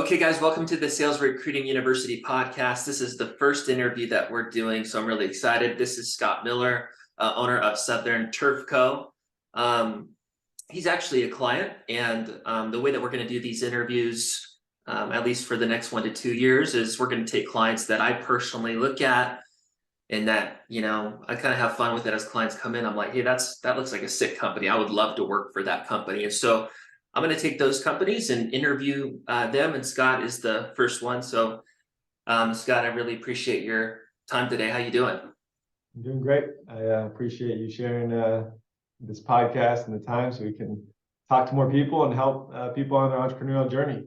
Okay, guys, welcome to the Sales Recruiting University podcast. This is the first interview that we're doing, so I'm really excited. This is Scott Miller, owner of Southern Turf Co. He's actually a client, and the way that we're going to do these interviews, at least for the next 1 to 2 years, is we're going to take clients that I personally look at and that, I kind of have fun with it as clients come in. I'm like, hey, that looks like a sick company. I would love to work for that company. And so I'm going to take those companies and interview them. And Scott is the first one. So Scott, I really appreciate your time today. How you doing? I'm doing great. I appreciate you sharing this podcast and the time so we can talk to more people and help people on their entrepreneurial journey.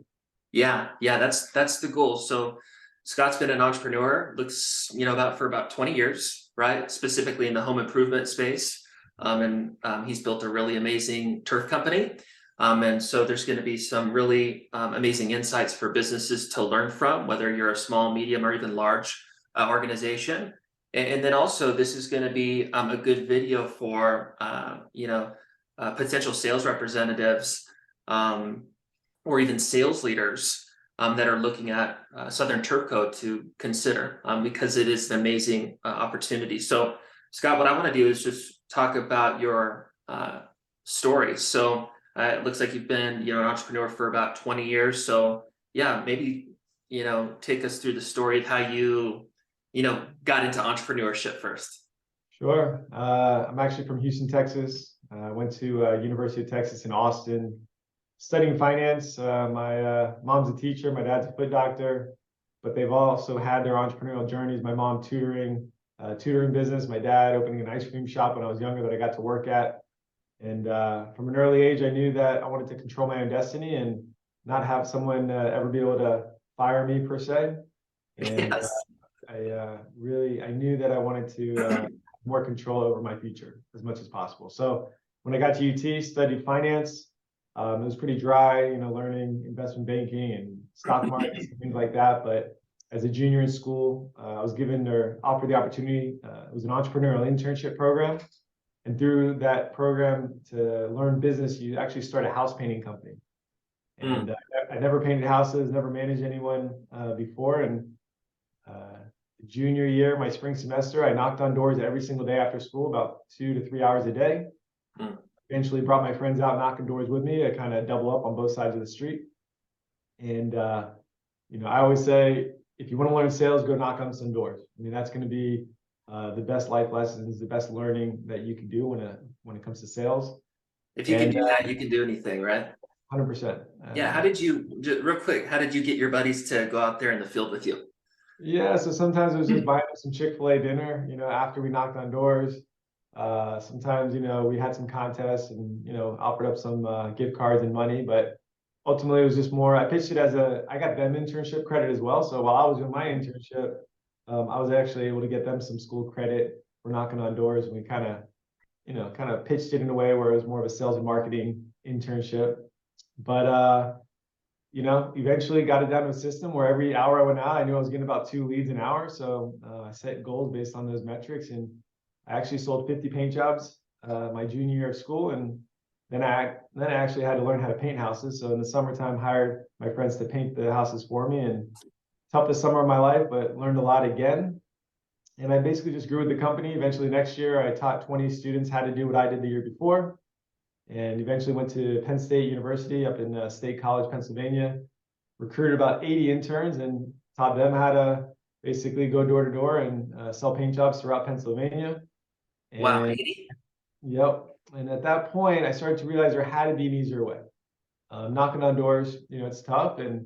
Yeah, that's the goal. So Scott's been an entrepreneur, for about 20 years, right? Specifically in the home improvement space. He's built a really amazing turf company. And so there's going to be some really amazing insights for businesses to learn from, whether you're a small, medium, or even large organization. And then also this is going to be a good video for, potential sales representatives or even sales leaders that are looking at Southern Turf Co. to consider because it is an amazing opportunity. So Scott, what I want to do is just talk about your story. So it looks like you've been, an entrepreneur for about 20 years. So yeah, maybe, take us through the story of how you, got into entrepreneurship first. Sure. I'm actually from Houston, Texas. I went to University of Texas in Austin, studying finance. My mom's a teacher, my dad's a foot doctor, but they've also had their entrepreneurial journeys. My mom tutoring business, my dad opening an ice cream shop when I was younger that I got to work at. And from an early age, I knew that I wanted to control my own destiny and not have someone ever be able to fire me per se. And Yes. I knew that I wanted to have more control over my future as much as possible. So when I got to UT, studied finance. It was pretty dry, learning investment banking and stock markets and things like that. But as a junior in school, I was offered the opportunity. It was an entrepreneurial internship program. And through that program to learn business, you actually start a house painting company. And I never painted houses, never managed anyone before. And junior year, my spring semester, I knocked on doors every single day after school, about 2 to 3 hours a day. Eventually brought my friends out knocking doors with me to kind of double up on both sides of the street. And, I always say, if you want to learn sales, go knock on some doors. I mean, that's going to be the best life lessons, the best learning that you can do when it comes to sales. If you can do that, you can do anything, right? 100%. Yeah. Real quick, how did you get your buddies to go out there in the field with you? Yeah, so sometimes it was just buying some Chick-fil-A dinner, after we knocked on doors. Sometimes, we had some contests and, offered up some gift cards and money, but ultimately it was just more, I pitched it as I got them internship credit as well. So while I was doing my internship, I was actually able to get them some school credit for knocking on doors. And we kind of pitched it in a way where it was more of a sales and marketing internship. But, eventually got it down to a system where every hour I went out, I knew I was getting about 2 leads an hour. So I set goals based on those metrics. And I actually sold 50 paint jobs my junior year of school, and then I actually had to learn how to paint houses. So in the summertime, hired my friends to paint the houses for me, and toughest summer of my life, but learned a lot again. And I basically just grew with the company. Eventually, next year, I taught 20 students how to do what I did the year before, and eventually went to Penn State University up in State College, Pennsylvania. Recruited about 80 interns and taught them how to basically go door to door and sell paint jobs throughout Pennsylvania. Wow, And 80? Yep. And at that point, I started to realize there had to be an easier way. Knocking on doors, it's tough, and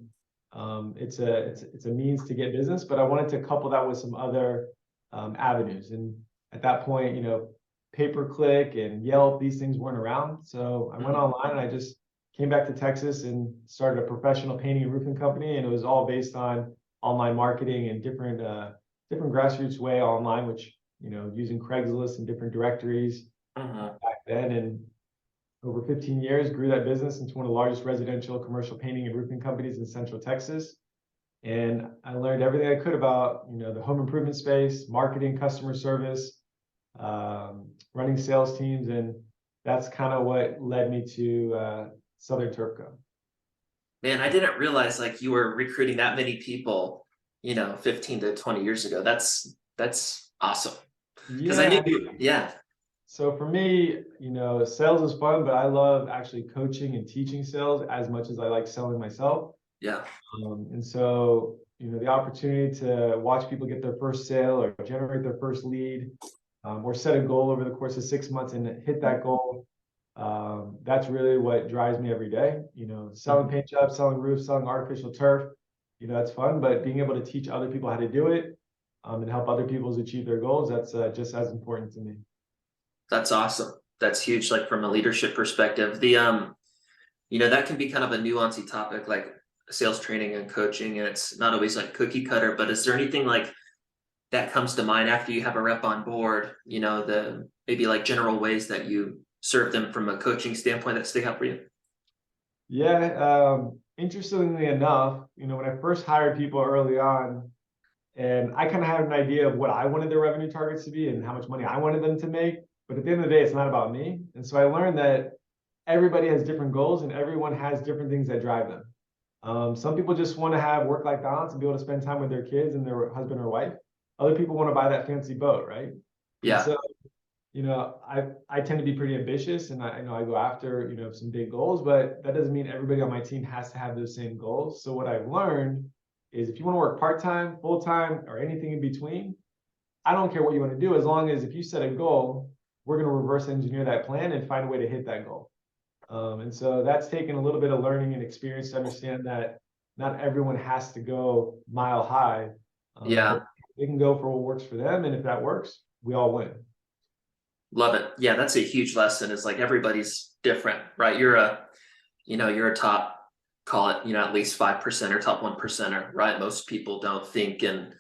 it's a means to get business. But I wanted to couple that with some other avenues. And at that point, pay-per-click and Yelp, these things weren't around. So I went online and I just came back to Texas and started a professional painting and roofing company. And it was all based on online marketing and different grassroots way online, which using Craigslist and different directories back then. And over 15 years, grew that business into one of the largest residential commercial painting and roofing companies in Central Texas. And I learned everything I could about, the home improvement space, marketing, customer service, running sales teams. And that's kind of what led me to Southern Turf Co. Man, I didn't realize like you were recruiting that many people, 15 to 20 years ago. That's awesome. Because I knew Yeah. you, yeah, So for me, sales is fun, but I love actually coaching and teaching sales as much as I like selling myself. yeah. And so, the opportunity to watch people get their first sale or generate their first lead, or set a goal over the course of 6 months and hit that goal. That's really what drives me every day. Selling Mhm. paint jobs, selling roofs, selling artificial turf, that's fun, but being able to teach other people how to do it, and help other people achieve their goals, that's just as important to me. That's awesome. That's huge, like from a leadership perspective. That can be kind of a nuancy topic, like sales training and coaching, and it's not always like cookie cutter, but is there anything like that comes to mind after you have a rep on board, the maybe like general ways that you serve them from a coaching standpoint that stick out for you? Yeah, interestingly enough, when I first hired people early on, and I kind of had an idea of what I wanted their revenue targets to be and how much money I wanted them to make. But at the end of the day, it's not about me. And so I learned that everybody has different goals and everyone has different things that drive them. Some people just want to have work-life balance and be able to spend time with their kids and their husband or wife. Other people want to buy that fancy boat, right? And Yeah, so, I tend to be pretty ambitious, and I know I go after, some big goals, but that doesn't mean everybody on my team has to have those same goals. So what I've learned is if you want to work part-time, full-time, or anything in between, I don't care what you want to do, as long as if you set a goal, we're going to reverse engineer that plan and find a way to hit that goal. And so that's taken a little bit of learning and experience to understand that not everyone has to go mile high, but yeah, they can go for what works for them. And if that works, we all win. love it. Yeah, that's a huge lesson. Is like everybody's different, right? You're a top, call it, at least 5% or top 1%er, right? Most people don't think and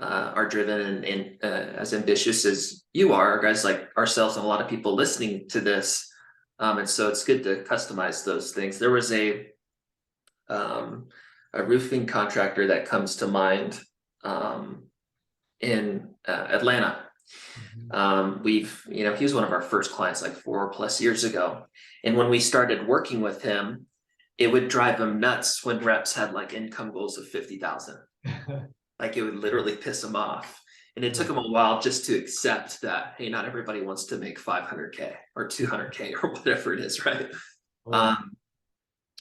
are driven and as ambitious as you are, guys like ourselves and a lot of people listening to this. And so it's good to customize those things. There was um, a roofing contractor that comes to mind um, in Atlanta. Mhm. He was one of our first clients like 4+ years ago. And when we started working with him, it would drive him nuts when reps had like income goals of 50,000. Like it would literally piss him off. And it took Yeah. him a while just to accept that, hey, not everybody wants to make 500K or 200K or whatever it is, right? Totally. Um,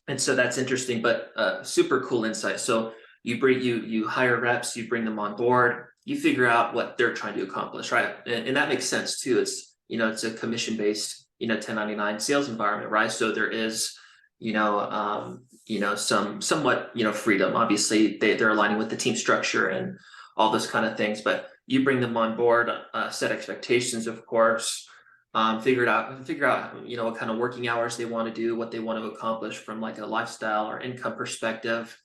and so that's interesting, but super cool insight. So you hire reps, you bring them on board, you figure out what they're trying to accomplish, right? And that makes sense too. It's a commission based 1099 sales environment, right? So there is some somewhat freedom. Obviously, they're aligning with the team structure and all those kind of things, but you bring them on board, set expectations, of course, figure out what kind of working hours they want to do, what they want to accomplish from like a lifestyle or income perspective.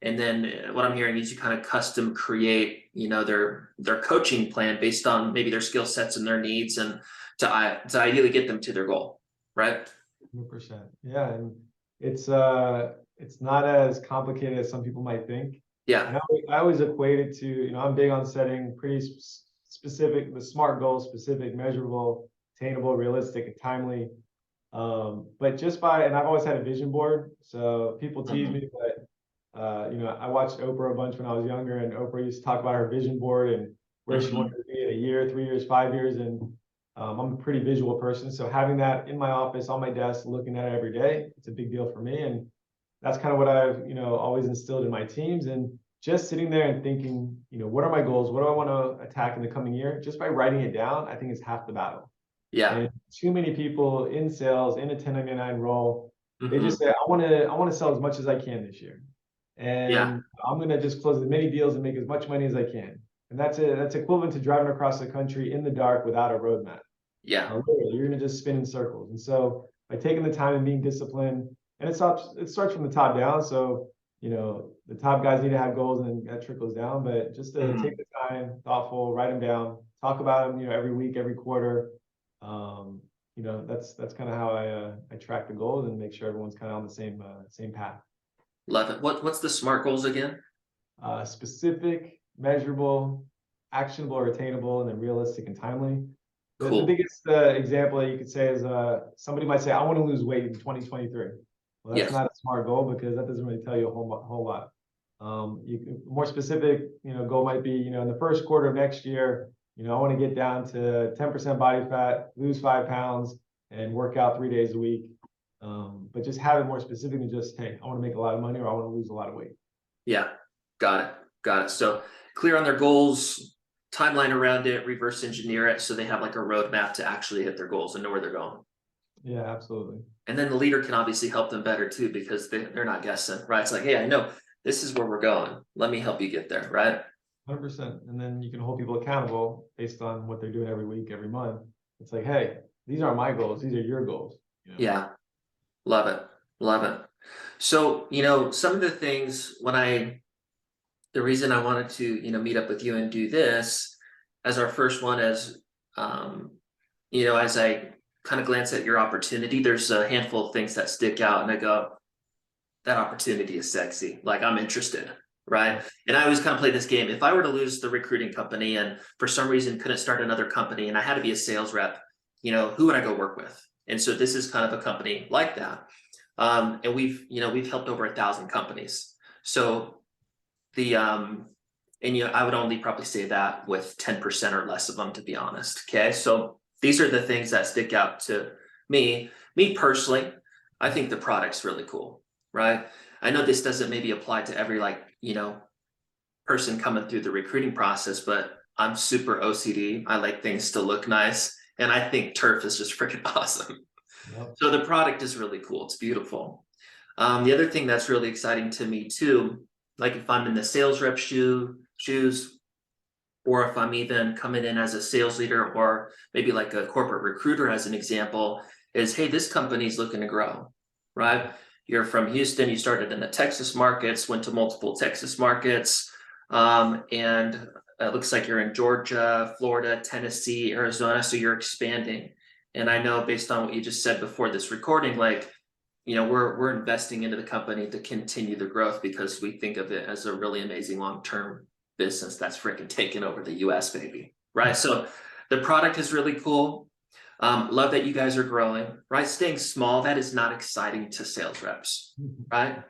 And then what I'm hearing is you kind of custom create their coaching plan based on maybe their skill sets and their needs, and to ideally get them to their goal, right? 100%. Yeah, and it's not as complicated as some people might think. Yeah. And I always equate it to, I'm big on setting pretty specific, the SMART goals, specific, measurable, attainable, realistic, and timely. But and I've always had a vision board. So people tease Mhm. me, but I watched Oprah a bunch when I was younger, and Oprah used to talk about her vision board and where she wanted Mhm. to be in a year, 3 years, 5 years. And I'm a pretty visual person. So having that in my office, on my desk, looking at it every day, it's a big deal for me. And that's kind of what I've, always instilled in my teams. And just sitting there and thinking, what are my goals? What do I want to attack in the coming year? Just by writing it down, I think is half the battle. Yeah. And too many people in sales, in a 1099 role, they just Mhm. say, I want to sell as much as I can this year. Yeah. And I'm going to just close as many deals and make as much money as I can. And that's equivalent to driving across the country in the dark without a roadmap. Yeah. Literally, you're going to just spin in circles. And so by taking the time and being disciplined, and it starts from the top down. So, the top guys need to have goals and that trickles down, but just to take Mhm. the time, thoughtful, write them down, talk about them, every week, every quarter. Um, that's kind of how I track the goals and make sure everyone's kind of on the same path. Love it. What's the SMART goals again? Specific, measurable, actionable or attainable, and then realistic and timely. The Cool. biggest example that you could say is somebody might say, I want to lose weight in 2023. Well, that's Yes. not a smart goal because that doesn't really tell you a whole lot. More specific, goal might be, in the first quarter of next year, I want to get down to 10% body fat, lose 5 pounds, and work out 3 days a week. But just have it more specific than just, hey, I want to make a lot of money or I want to lose a lot of weight. Yeah, got it. Got it. So clear on their goals, timeline around it, reverse engineer it so they have like a roadmap to actually hit their goals and know where they're going. Yeah, absolutely. And then the leader can obviously help them better too, because they're not guessing, right? It's like, hey, I know this is where we're going. Let me help you get there, right? 100%. And then you can hold people accountable based on what they're doing every week, every month. It's like, hey, these aren't my goals. These are your goals. Yeah, love it. Love it. So, some of the things the reason I wanted to, meet up with you and do this as our first one, as I kind of glance at your opportunity, there's a handful of things that stick out and I go, that opportunity is sexy. Like I'm interested, right? And I always kind of play this game. If I were to lose the recruiting company and for some reason couldn't start another company and I had to be a sales rep, who would I go work with? And so this is kind of a company like that. And we've helped over 1,000 companies. So I would only probably say that with 10% or less of them, to be honest. Okay. So these are the things that stick out to me personally. I think the product's really cool, right? I know this doesn't maybe apply to every person coming through the recruiting process, but I'm super OCD. I like things to look nice. And I think turf is just freaking awesome. Yep. So the product is really cool. It's beautiful. The other thing that's really exciting to me too, like if I'm in the sales rep shoes, or if I'm even coming in as a sales leader or maybe like a corporate recruiter as an example, is, hey, this company's looking to grow, right? You're from Houston, you started in the Texas markets, went to multiple Texas markets, and it looks like you're in Georgia, Florida, Tennessee, Arizona, so you're expanding. And I know based on what you just said before this recording, we're investing into the company to continue the growth because we think of it as a really amazing long-term business that's freaking taking over the US, baby, right? So the product is really cool. Love that you guys are growing, right? Staying small, that is not exciting to sales reps, right?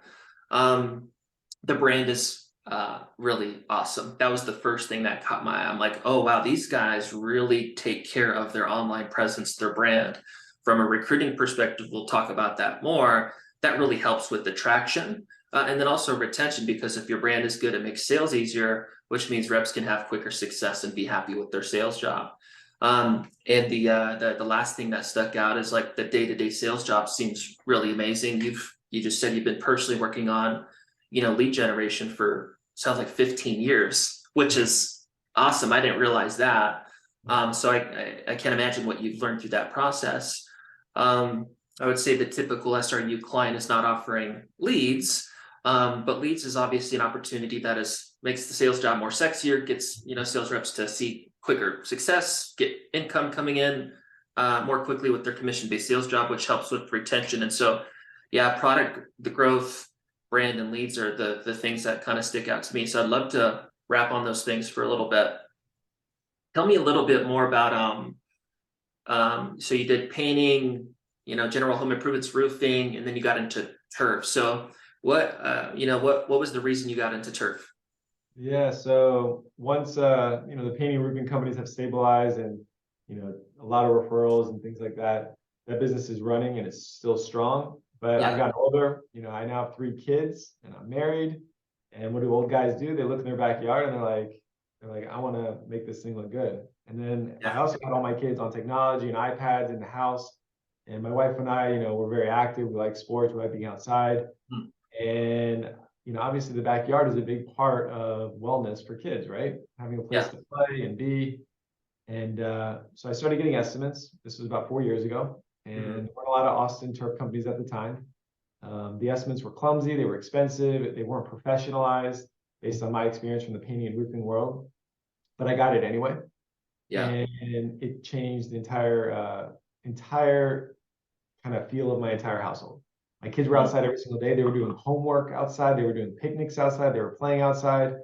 The brand is really awesome. That was the first thing that caught my eye. I'm like, oh, wow, these guys really take care of their online presence, their brand. From a recruiting perspective, we'll talk about that more. That really helps with the traction and then also retention, because if your brand is good, it makes sales easier, which means reps can have quicker success and be happy with their sales job. And the last thing that stuck out is like the day-to-day sales job seems really amazing. You just said you've been personally working on, lead generation for sounds like 15 years, which is awesome. I didn't realize that. So I can't imagine what you've learned through that process. I would say the typical SRU client is not offering leads, but leads is obviously an opportunity that makes the sales job more sexier, gets sales reps to see quicker success, get income coming in more quickly with their commission-based sales job, which helps with retention. And so, yeah, product, the growth, brand, and leads are the things that kind of stick out to me. So I'd love to wrap on those things for a little bit. Tell me a little bit more about so you did painting, general home improvements, roofing, and then you got into turf. So what was the reason you got into turf? Yeah, so once the painting roofing companies have stabilized and a lot of referrals and things like that, that business is running and it's still strong. But Yeah. I've gotten older, I now have 3 kids and I'm married. And what do old guys do? They look in their backyard and they're like, I want to make this thing look good. And then I also got all my kids on technology and iPads in the house. And my wife and I, we're very active. We like sports. We like being outside. And obviously the backyard is a big part of wellness for kids, right? Having a place to play and be. And so I started getting estimates. This was about 4 years ago. And there weren't a lot of Austin turf companies at the time. The estimates were clumsy. They were expensive. They weren't professionalized based on my experience from the painting and roofing world. But I got it anyway. Yeah. And it changed the entire kind of feel of my entire household. My kids were outside every single day. They were doing homework outside. They were doing picnics outside. They were playing outside.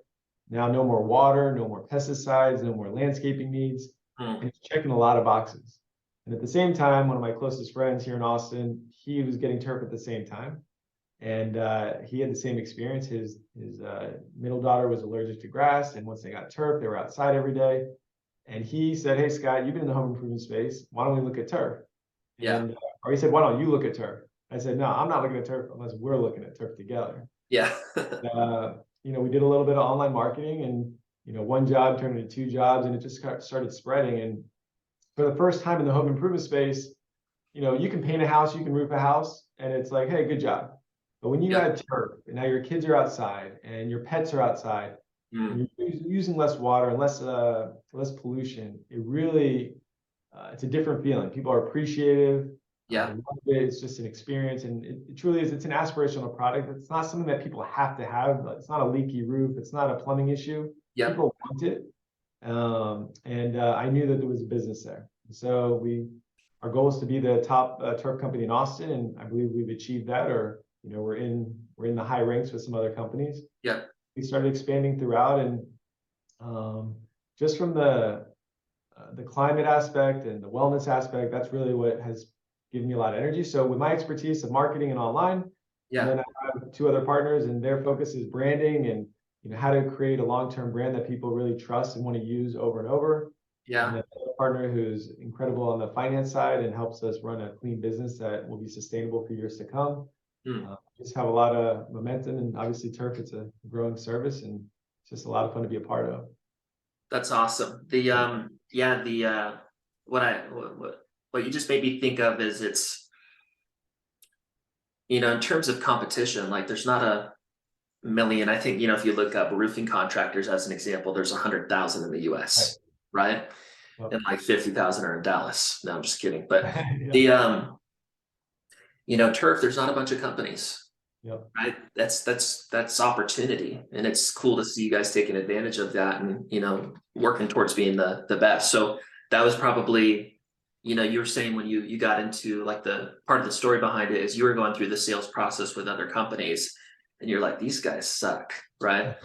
Now, no more water, no more pesticides, no more landscaping needs. And it's checking a lot of boxes. And at the same time, one of my closest friends here in Austin, he was getting turf at the same time. And he had the same experience. His middle daughter was allergic to grass, and once they got turf, they were outside every day. And he said, "Hey Scott, you've been in the home improvement space. Why don't we look at turf?" Yeah. And or he said, "Why don't you look at turf?" I said, "No, I'm not looking at turf unless we're looking at turf together." Yeah. We did a little bit of online marketing, and one job turned into two jobs, and it just started spreading. And for the first time in the home improvement space, you can paint a house, you can roof a house, and it's like, hey, good job. But when you Yeah. add turf, and now your kids are outside, and your pets are outside, and you're using less water and less pollution, it really it's a different feeling. People are appreciative. Yeah. Love it. It's just an experience, and it truly is. It's an aspirational product. It's not something that people have to have. It's not a leaky roof. It's not a plumbing issue. Yeah. People want it, and I knew that there was a business there. So our goal is to be the top turf company in Austin, and I believe we've achieved that. Or we're in the high ranks with some other companies. Yeah. We started expanding throughout, and just from the climate aspect and the wellness aspect, that's really what has given me a lot of energy. So with my expertise of marketing and online, and then I have two other partners, and their focus is branding and how to create a long-term brand that people really trust and want to use over and over. Yeah. And then a partner who's incredible on the finance side and helps us run a clean business that will be sustainable for years to come. Just have a lot of momentum, and obviously turf, it's a growing service, and it's just a lot of fun to be a part of. That's awesome. What you just made me think of is in terms of competition, like there's not a million. I think, if you look up roofing contractors as an example, there's 100,000 in the US, right? Yep. And like 50,000 are in Dallas. No, I'm just kidding. But Yeah. turf, there's not a bunch of companies. Yep. Right. That's opportunity. And it's cool to see you guys taking advantage of that and, working towards being the best. So that was probably, you were saying when you got into like the part of the story behind it is you were going through the sales process with other companies and you're like, these guys suck, right?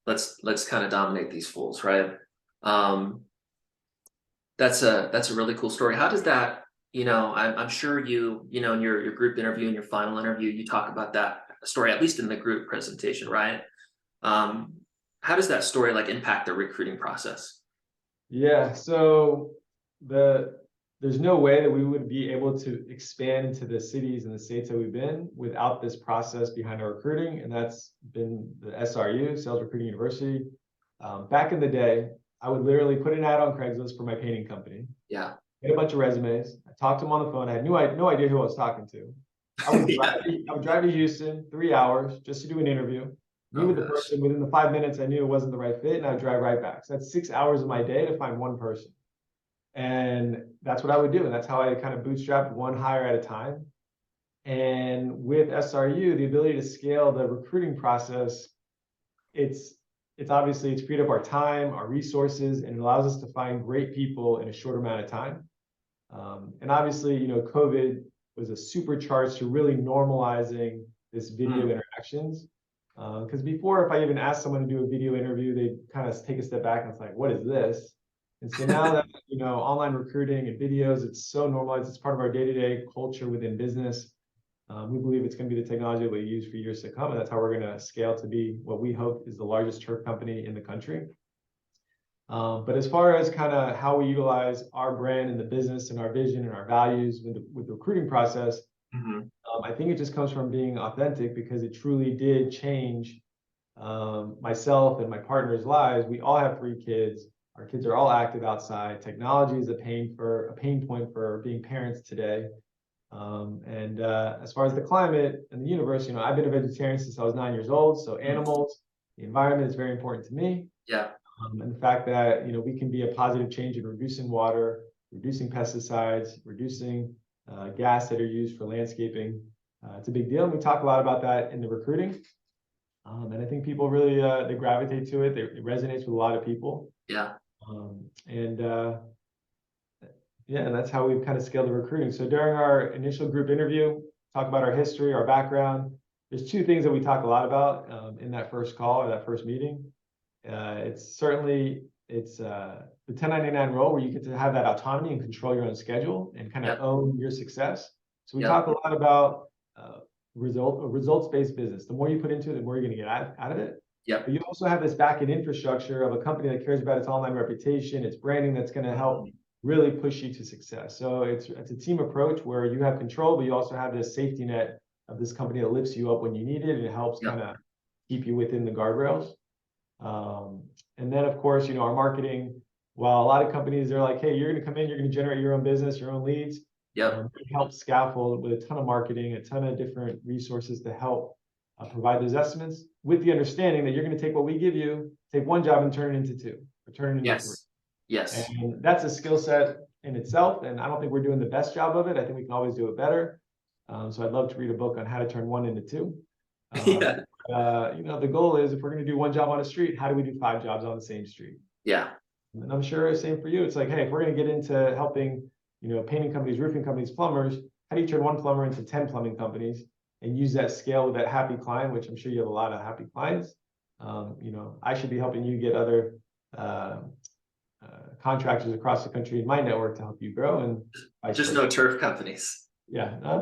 Let's kind of dominate these fools, right? That's a really cool story. How does that, I'm sure in your group interview and your final interview, you talk about that story, at least in the group presentation, right? How does that story like impact the recruiting process? Yeah, so there's no way that we would be able to expand into the cities and the states that we've been without this process behind our recruiting, and that's been the SRU, Sales Recruiting University. Back in the day, I would literally put an ad on Craigslist for my painting company. Yeah. Get a bunch of resumes. I talked to them on the phone. I had no idea who I was talking to. I would drive to Houston 3 hours just to do an interview. Meet with the person. Within the 5 minutes, I knew it wasn't the right fit, and I would drive right back. So that's 6 hours of my day to find one person. And that's what I would do. And that's how I kind of bootstrapped one hire at a time. And with SRU, the ability to scale the recruiting process, it's obviously it's freed up our time, our resources, and it allows us to find great people in a short amount of time. And obviously, COVID was a supercharge to really normalizing this video interactions. Because before, if I even asked someone to do a video interview, they'd kind of take a step back and it's like, what is this? And so now that, online recruiting and videos, it's so normalized, it's part of our day-to-day culture within business. We believe it's going to be the technology that we use for years to come, and that's how we're going to scale to be what we hope is the largest turf company in the country. But as far as kind of how we utilize our brand and the business and our vision and our values with the recruiting process, I think it just comes from being authentic, because it truly did change myself and my partner's lives. We all have 3 kids. Our kids are all active outside. Technology is a pain point for being parents today. And as far as the climate and the universe, I've been a vegetarian since I was 9 years old. So animals, the environment is very important to me. Yeah. And the fact that, we can be a positive change in reducing water, reducing pesticides, reducing gas that are used for landscaping. It's a big deal. And we talk a lot about that in the recruiting. And I think people really, they gravitate to it. It resonates with a lot of people. Yeah. And that's how we've kind of scaled the recruiting. So during our initial group interview, talk about our history, our background. There's 2 things that we talk a lot about in that first call or that first meeting. It's the 1099 role where you get to have that autonomy and control your own schedule and kind of own your success. So we talk a lot about a results-based business. The more you put into it, the more you're going to get out of it. Yeah. But you also have this back-end infrastructure of a company that cares about its online reputation, its branding, that's going to help really push you to success. So it's a team approach where you have control, but you also have this safety net of this company that lifts you up when you need it, and it helps kind of keep you within the guardrails. And then, of course, our marketing, while a lot of companies, they're like, hey, you're going to come in, you're going to generate your own business, your own leads. We help scaffold with a ton of marketing, a ton of different resources to help provide those estimates, with the understanding that you're going to take what we give you, take one job and turn it into two, or turn it into three. Yes. And that's a skill set in itself. And I don't think we're doing the best job of it. I think we can always do it better. So I'd love to read a book on how to turn one into two. The goal is, if we're going to do one job on a street, how do we do 5 jobs on the same street? And I'm sure it's the same for you. It's like, hey, if we're going to get into helping, painting companies, roofing companies, plumbers, how do you turn one plumber into 10 plumbing companies and use that scale with that happy client, which I'm sure you have a lot of happy clients. I should be helping you get other contractors across the country in my network to help you grow. And just no turf companies. No,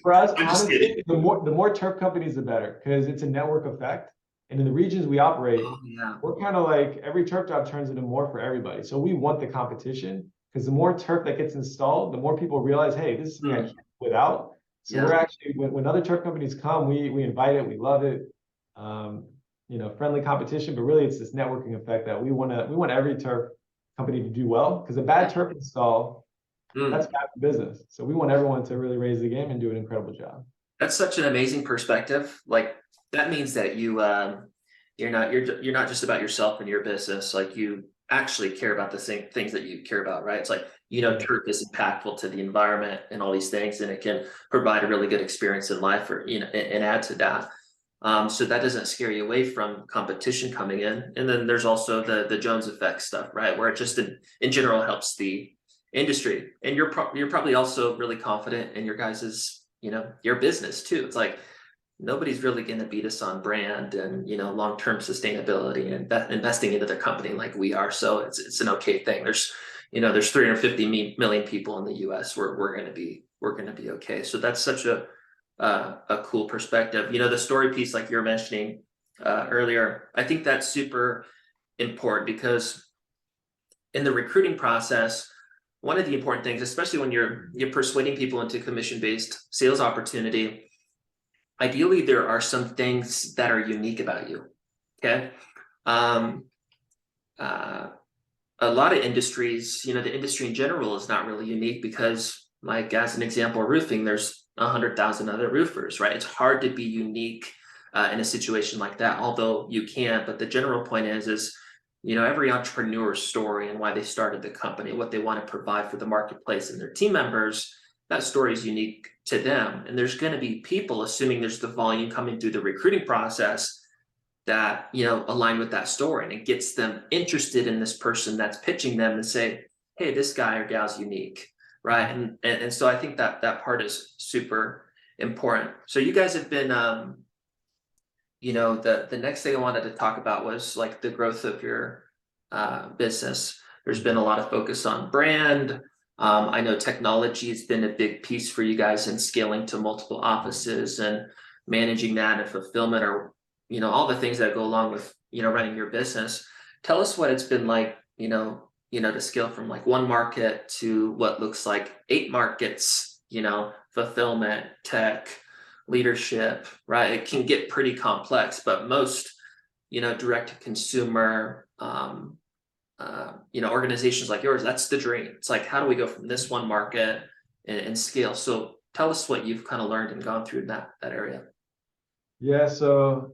for us, honestly, the more turf companies, the better, because it's a network effect. And in the regions we operate, we're kind of like, every turf job turns into more for everybody. So we want the competition, because the more turf that gets installed, the more people realize, hey, this is something I can't live without. So we're actually, when other turf companies come, we invite it, we love it. Friendly competition, but really it's this networking effect that we want every turf company to do well, because a bad turf install, that's bad for business. So we want everyone to really raise the game and do an incredible job. That's such an amazing perspective. Like, that means that you're not just about yourself and your business. Like, you actually care about the same things that you care about, right? It's like, turf is impactful to the environment and all these things, and it can provide a really good experience in life, or and add to that. So that doesn't scare you away from competition coming in. And then there's also the Jones effect stuff, right? Where it just in general helps the industry. And you're probably also really confident in your guys's, your business too. It's like, nobody's really going to beat us on brand and, long-term sustainability and investing into their company like we are. So it's an okay thing. There's 350 million people in the US where we're going to be okay. So that's such a cool perspective. The story piece, like you're mentioning earlier, I think that's super important, because in the recruiting process, one of the important things, especially when you're persuading people into commission-based sales opportunity, ideally there are some things that are unique about you. Okay. A lot of industries, the industry in general is not really unique, because, like, as an example, roofing, there's 100,000 other roofers, right? It's hard to be unique in a situation like that, although you can. But the general point is every entrepreneur's story and why they started the company, what they want to provide for the marketplace and their team members, that story is unique to them. And there's going to be people, assuming there's the volume coming through the recruiting process, that align with that story, and it gets them interested in this person that's pitching them, and say, hey, this guy or gal's unique, right? And so I think that part is super important. So you guys have been the next thing I wanted to talk about was, like, the growth of your business. There's been a lot of focus on brand. I know technology has been a big piece for you guys in scaling to multiple offices and managing that, and fulfillment, or all the things that go along with running your business. Tell us what it's been like, to scale from, like, one market to what looks like 8 markets, fulfillment, tech, leadership, right? It can get pretty complex, but most, direct to consumer, organizations like yours, that's the dream. It's like, how do we go from this one market and scale? So tell us what you've kind of learned and gone through in that area. Yeah. So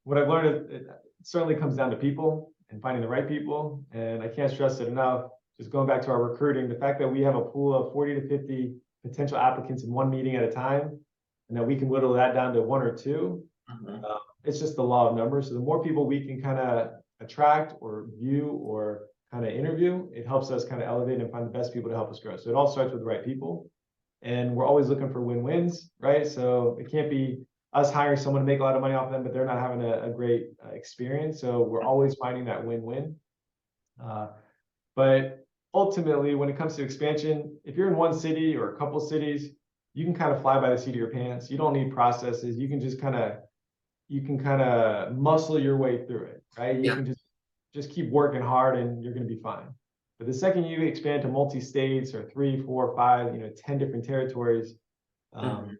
what I've learned, it certainly comes down to people and finding the right people. And I can't stress it enough. Just going back to our recruiting, the fact that we have a pool of 40 to 50 potential applicants in one meeting at a time, and that we can whittle that down to 1 or 2. It's just the law of numbers. So the more people we can kind of attract or view or kind of interview, it helps us kind of elevate and find the best people to help us grow. So it all starts with the right people, and we're always looking for win-wins, right? So it can't be us hiring someone to make a lot of money off of them, but they're not having a great experience. So we're always finding that win-win. But ultimately, when it comes to expansion, if you're in one city or a couple cities, you can kind of fly by the seat of your pants. You don't need processes. You can just kind of muscle your way through it, right? You Yeah. can just keep working hard and you're going to be fine. But the second you expand to multi-states or 3, 4, 5, 10 different territories, Mhm. a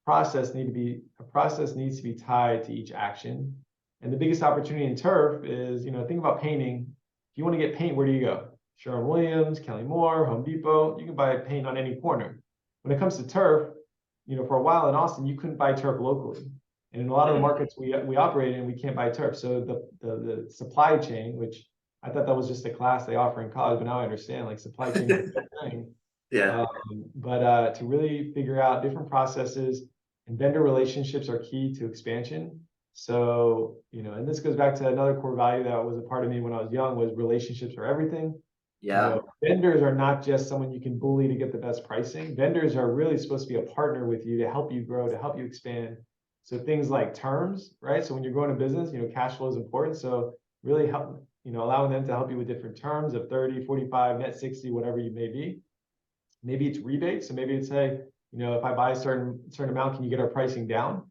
process needs to be tied to each action. And the biggest opportunity in turf is, think about painting. If you want to get paint, where do you go? Sherwin-Williams, Kelly Moore, Home Depot. You can buy paint on any corner. When it comes to turf, for a while in Austin, you couldn't buy turf locally. And in a lot of the Mhm. markets we operate in, we can't buy turf. So the supply chain, which I thought that was just a class they offer in college, but now I understand like supply chain is a good thing. Yeah. But to really figure out different processes and vendor relationships are key to expansion. So, and this goes back to another core value that was a part of me when I was young was relationships are everything. Yeah. Vendors are not just someone you can bully to get the best pricing. Vendors are really supposed to be a partner with you to help you grow, to help you expand. So things like terms, right? So when you're growing a business, cash flow is important. So really help, allowing them to help you with different terms of 30, 45, net 60, whatever you may be. Maybe it's rebates. So maybe it's, hey, if I buy a certain amount, can you get our pricing down?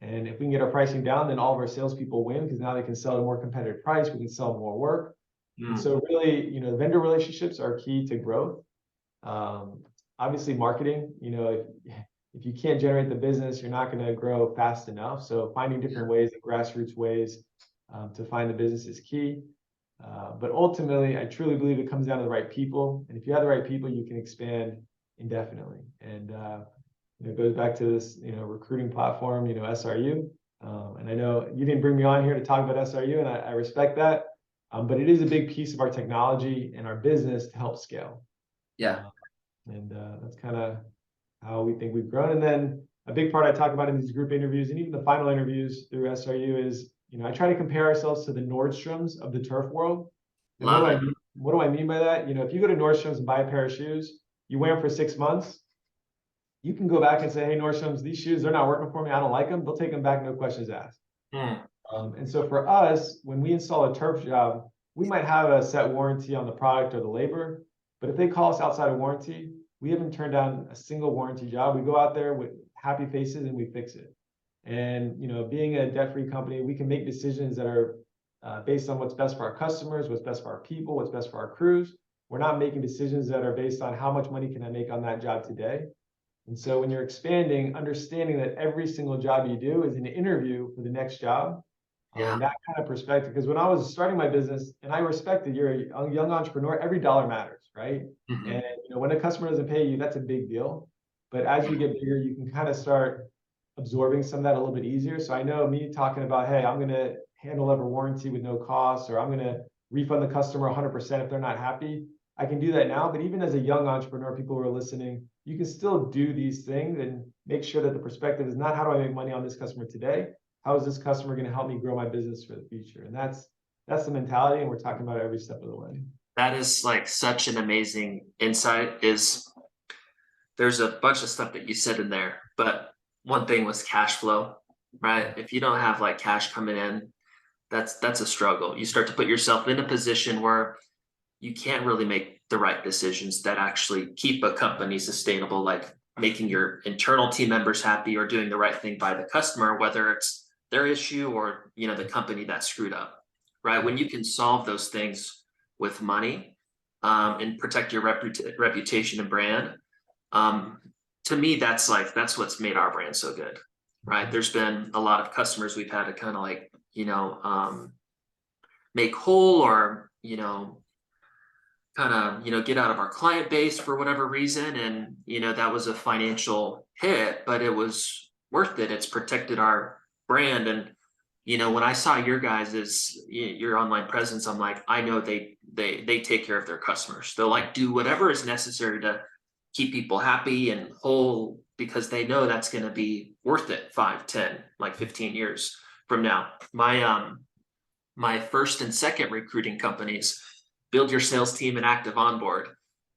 And if we can get our pricing down, then all of our salespeople win because now they can sell at a more competitive price. We can sell more work. And Mm. so really, vendor relationships are key to growth. Um, Obviously marketing, if you can't generate the business, you're not going to grow fast enough. So finding different ways and grassroots ways to find the business is key. But ultimately, I truly believe it comes down to the right people. And if you have the right people, you can expand indefinitely. And it goes back to this, recruiting platform, SRU. And I know you didn't bring me on here to talk about SRU, and I respect that. But it is a big piece of our technology and our business to help scale. Yeah. And that's kind of how we think we've grown. And then a big part I talk about in these group interviews and even the final interviews through SRU is, I try to compare ourselves to the Nordstroms of the turf world. And what do Love I it. mean? What do I mean by that? If you go to Nordstrom's and buy a pair of shoes, you wear them for 6 months, you can go back and say, hey, Nordstrom's, these shoes, they're not working for me. I don't like them. They'll take them back, no questions asked. Mm. And so for us, when we install a turf job, we might have a set warranty on the product or the labor, but if they call us outside of warranty, we haven't turned down a single warranty job. We go out there with happy faces and we fix it. And being a debt-free company, we can make decisions that are based on what's best for our customers, what's best for our people, what's best for our crews. We're not making decisions that are based on how much money can I make on that job today. And so when you're expanding, understanding that every single job you do is an interview for the next job, Yeah. that kind of perspective. Because when I was starting my business, and I respected you're a young entrepreneur, every dollar matters, right? Mhm. And when a customer doesn't pay you, that's a big deal. But as you get bigger, you can kind of start absorbing some of that a little bit easier. So I know me talking about, hey, I'm going to handle ever warranty with no cost, or I'm going to refund the customer 100% if they're not happy. I can do that now. But even as a young entrepreneur, people who are listening, you can still do these things and make sure that the perspective is not how do I make money on this customer today? How is this customer going to help me grow my business for the future? And that's the mentality, and we're talking about it every step of the way. That is like such an amazing insight. There's a bunch of stuff that you said in there, but one thing was cash flow, right? If you don't have like cash coming in, that's a struggle. You start to put yourself in a position where you can't really make the right decisions that actually keep a company sustainable, like making your internal team members happy or doing the right thing by the customer, whether it's their issue or the company that screwed up, right? When you can solve those things with money, and protect your reputation and brand, um, to me, that's what's made our brand so good, right? There's been a lot of customers we've had to kind of like, make whole or, kind of, get out of our client base for whatever reason. And, that was a financial hit, but it was worth it. It's protected our brand. And, when I saw your guys's, your online presence, I'm like, I know they take care of their customers. They'll like do whatever is necessary to keep people happy and whole because they know that's going to be worth it 5, 10, like 15 years from now. My first and second recruiting companies, Build Your Sales Team and Active Onboard.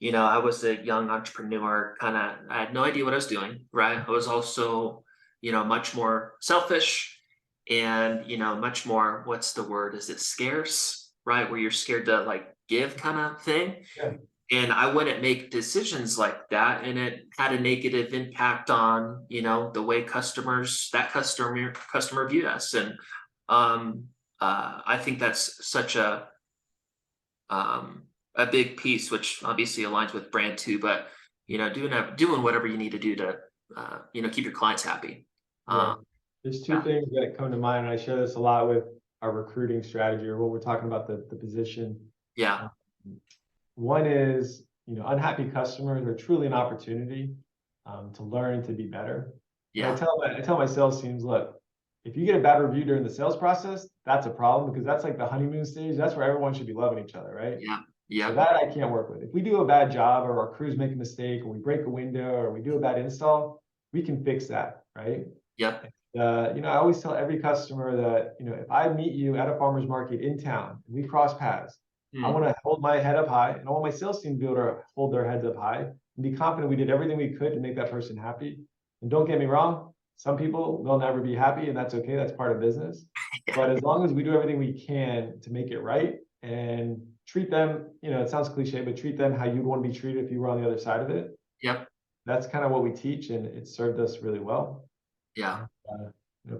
I was a young entrepreneur, I had no idea what I was doing, right? I was also, much more selfish and, much more, what's the word? Is it scarce, right? Where you're scared to like give kind of thing. Yeah. and I wouldn't make decisions like that, and it had a negative impact on, the way customer viewed us. And um I think that's such a big piece, which obviously aligns with brand too, but doing whatever you need to do to keep your clients happy. Yeah. uh There's two yeah, things that come to mind, and I share this a lot with our recruiting strategy or when we're talking about the position. yeah, Uh, One is, unhappy customers are truly an opportunity to learn to be better. And yeah, I tell my sales teams, look, if you get a bad review during the sales process, that's a problem because that's like the honeymoon stage. That's where everyone should be loving each other, right? yeah, So yeah, that I can't work with. If we do a bad job or our crews make a mistake or we break a window or we do a bad install, we can fix that, right? yep, I always tell every customer that, if I meet you at a farmer's market in town and we cross paths, I mm, want to hold my head up high and I want my sales team to be able to hold their heads up high and be confident we did everything we could to make that person happy. And don't get me wrong, some people will never be happy and that's okay. That's part of business. yeah, But as long as we do everything we can to make it right and treat them, it sounds cliche, but treat them how you'd want to be treated if you were on the other side of it. yep, That's kind of what we teach and it served us really well. yeah,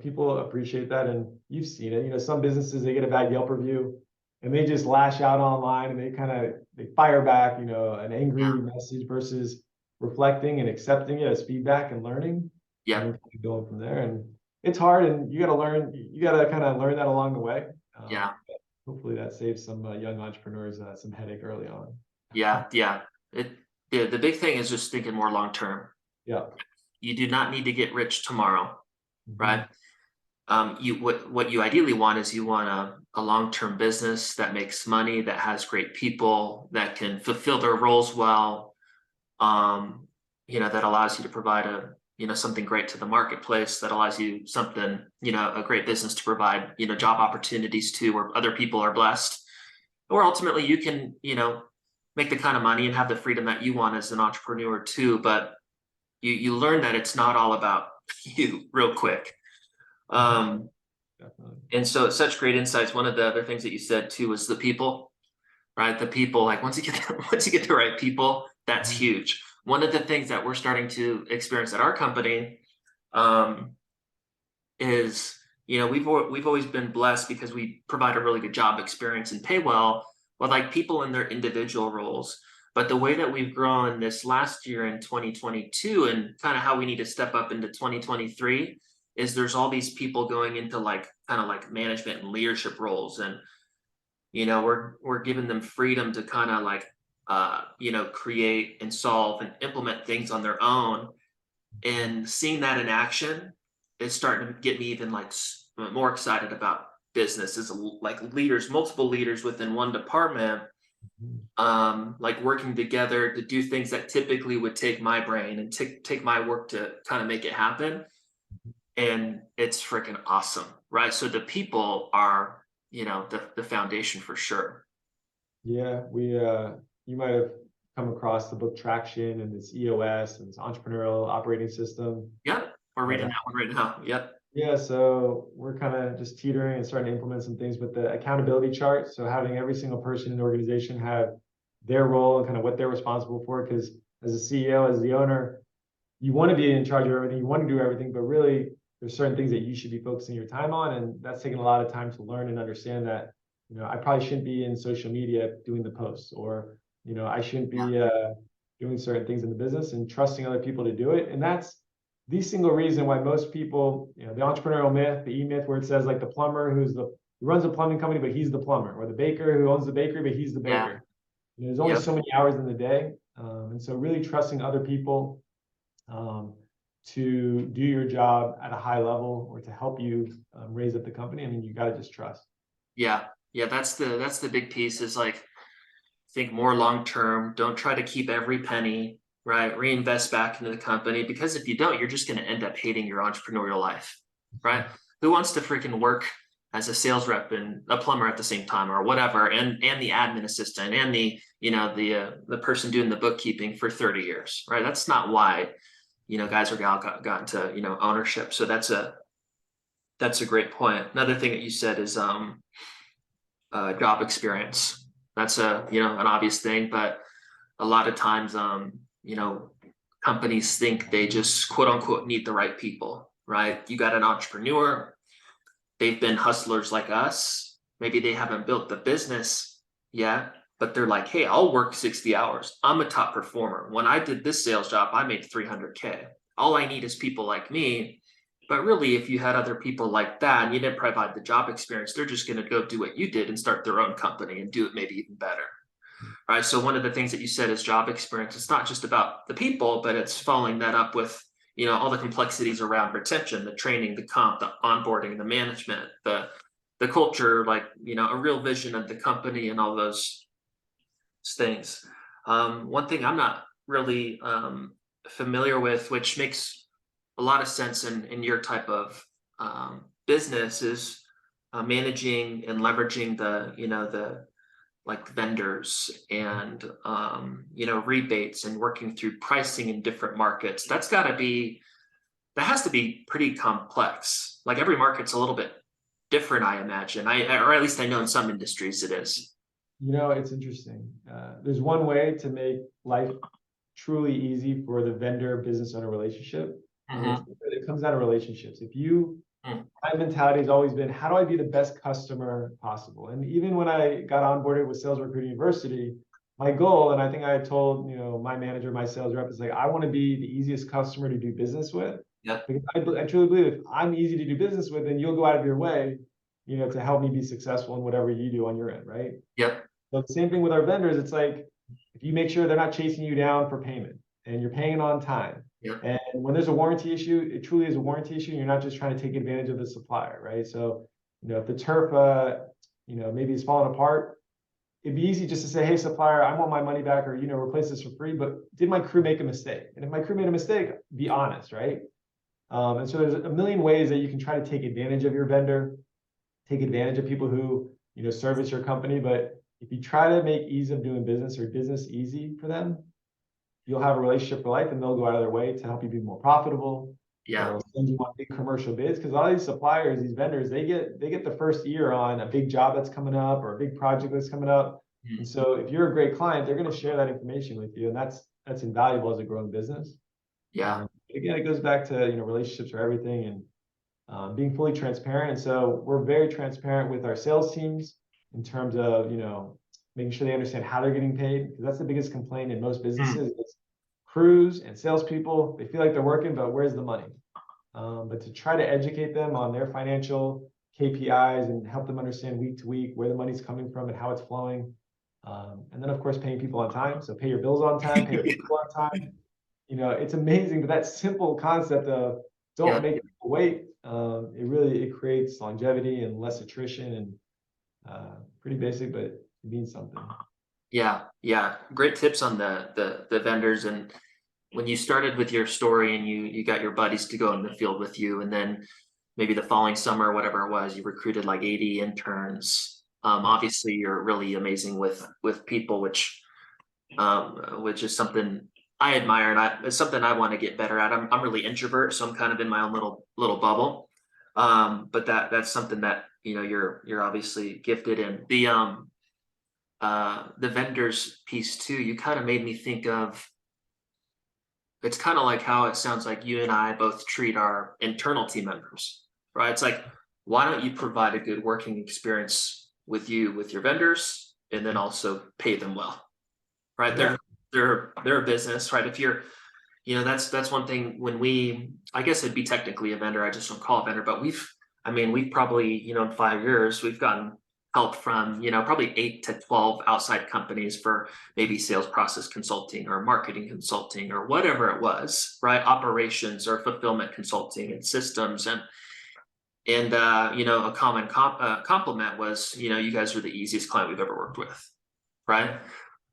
People appreciate that, and you've seen it. Some businesses they get a bad Yelp review, and they just lash out online, and they fire back, an yeah, angry message versus reflecting and accepting it as feedback and learning, and then yep, kind of going from there. And it's hard, and you got to learn. You got to kind of learn that along the way. yeah, Hopefully, that saves some young entrepreneurs some headache early on. yeah, yeah. The big thing is just thinking more long term. Yeah. You do not need to get rich tomorrow, Mhm. right? What you ideally want is you want a long-term business that makes money, that has great people, that can fulfill their roles well, um, that allows you to provide something great to the marketplace, that allows you something, a great business to provide, job opportunities to where other people are blessed. Or ultimately you can, make the kind of money and have the freedom that you want as an entrepreneur too. But you learn that it's not all about you real quick. Um, Definitely. and so it's such great insights. One of the other things that you said too was the people, right? The people, like once you get the right people, that's Mhm. huge. One of the things that we're starting to experience at our company um, is, we've always been blessed because we provide a really good job experience and pay well with like people in their individual roles. But the way that we've grown this last year in 2022 and kind of how we need to step up into 2023 is there's all these people going into like kind of like management and leadership roles. And we're giving them freedom to kind of like create and solve and implement things on their own. And seeing that in action is starting to get me even like more excited about business. Is like leaders, multiple leaders within one department, Mhm. like working together to do things that typically would take my brain and take my work to kind of make it happen. And it's freaking awesome, right? So the people are, the foundation for sure. Yeah, you might have come across the book Traction and this EOS and this entrepreneurial operating system. Yep, we're But reading that one right now. Yep. yeah, so we're kind of just teetering and starting to implement some things with the accountability chart. So having every single person in the organization have their role and kind of what they're responsible for. Because as a CEO, as the owner, you want to be in charge of everything, you want to do everything, but really there's certain things that you should be focusing your time on. And that's taking a lot of time to learn and understand that, I probably shouldn't be in social media doing the posts, or, I shouldn't Yeah. be doing certain things in the business and trusting other people to do it. And that's the single reason why most people, the entrepreneurial myth, the E myth, where it says like the plumber who runs a plumbing company, but he's the plumber, or the baker who owns the bakery, but he's the Yeah. baker. There's only Yep. so many hours in the day. And so really trusting other people um, to do your job at a high level or to help you raise up the company. I mean, you got to just trust. Yeah. Yeah. That's the big piece is like think more long term. Don't try to keep every penny, right? Reinvest back into the company because if you don't, you're just going to end up hating your entrepreneurial life, right? Who wants to freaking work as a sales rep and a plumber at the same time or whatever, and the admin assistant and the person doing the bookkeeping for 30 years, right? That's not why guys or gal got into ownership. So that's a great point. Another thing that you said is job experience. That's an obvious thing, but a lot of times, companies think they just quote unquote need the right people, right? You got an entrepreneur, they've been hustlers like us. Maybe they haven't built the business yet, but they're like, hey, I'll work 60 hours. I'm a top performer. When I did this sales job, I made 300K. All I need is people like me. But really, if you had other people like that and you didn't provide the job experience, they're just going to go do what you did and start their own company and do it maybe even better. Right. So one of the things that you said is job experience. It's not just about the people, but it's following that up with, all the complexities around retention, the training, the comp, the onboarding, the management, the culture, like, a real vision of the company and all those things. One thing I'm not really familiar with, which makes a lot of sense in your type of business, is managing and leveraging the like vendors and rebates and working through pricing in different markets. That has to be pretty complex. Like every market's a little bit different, I imagine. Or at least I know in some industries it is. It's interesting. There's one way to make life truly easy for the vendor business owner relationship. And it comes down to relationships. My mentality has always been, how do I be the best customer possible? And even when I got onboarded with Sales Recruiting University, my goal, and I think I told, my manager, my sales rep, is like, I want to be the easiest customer to do business with. Yeah. Because I truly believe if I'm easy to do business with, then you'll go out of your way, to help me be successful in whatever you do on your end, right? Yep. So the same thing with our vendors. It's like, if you make sure they're not chasing you down for payment and you're paying on time. Yeah. And when there's a warranty issue, it truly is a warranty issue. And you're not just trying to take advantage of the supplier, right? So, if the turf, maybe is falling apart, it'd be easy just to say, hey, supplier, I want my money back, or, replace this for free. But did my crew make a mistake? And if my crew made a mistake, be honest, right? And so there's a million ways that you can try to take advantage of your vendor, take advantage of people who, service your company. But if you try to make ease of doing business or business easy for them, you'll have a relationship for life, and they'll go out of their way to help you be more profitable. Yeah. They'll send you on big commercial bids, because a lot of these suppliers, these vendors, they get the first year on a big job that's coming up or a big project that's coming up. And so if you're a great client, they're going to share that information with you, and that's invaluable as a growing business. Yeah. Again, it goes back to, relationships are everything, and being fully transparent. And so we're very transparent with our sales teams in terms of, making sure they understand how they're getting paid, because that's the biggest complaint in most businesses. Is crews and salespeople, they feel like they're working, but where's the money? But to try to educate them on their financial KPIs and help them understand week to week where the money's coming from and how it's flowing. And then, of course, paying people on time. So pay your bills on time, pay your people on time. It's amazing, but that simple concept of don't make people wait, it creates longevity and less attrition, and pretty basic, but it means something. Yeah. Great tips on the vendors. And when you started with your story and you got your buddies to go in the field with you, and then maybe the following summer, whatever it was, you recruited like 80 interns. Obviously you're really amazing with people, which is something I admire, and it's something I want to get better at. I'm really introvert, so I'm kind of in my own little bubble. But that's something that, you're obviously gifted in. The vendors piece too, you kind of made me think of, it's kind of like how it sounds like you and I both treat our internal team members, right? It's like, why don't you provide a good working experience with your vendors, and then also pay them well, right? Yeah. They're a business, right? If you're, that's one thing. When I guess it'd be technically a vendor, I just don't call it vendor, but we've probably, in 5 years, we've gotten help from, probably 8 to 12 outside companies for maybe sales process consulting or marketing consulting or whatever it was, right? Operations or fulfillment consulting and systems. And a common compliment was, you guys are the easiest client we've ever worked with, right?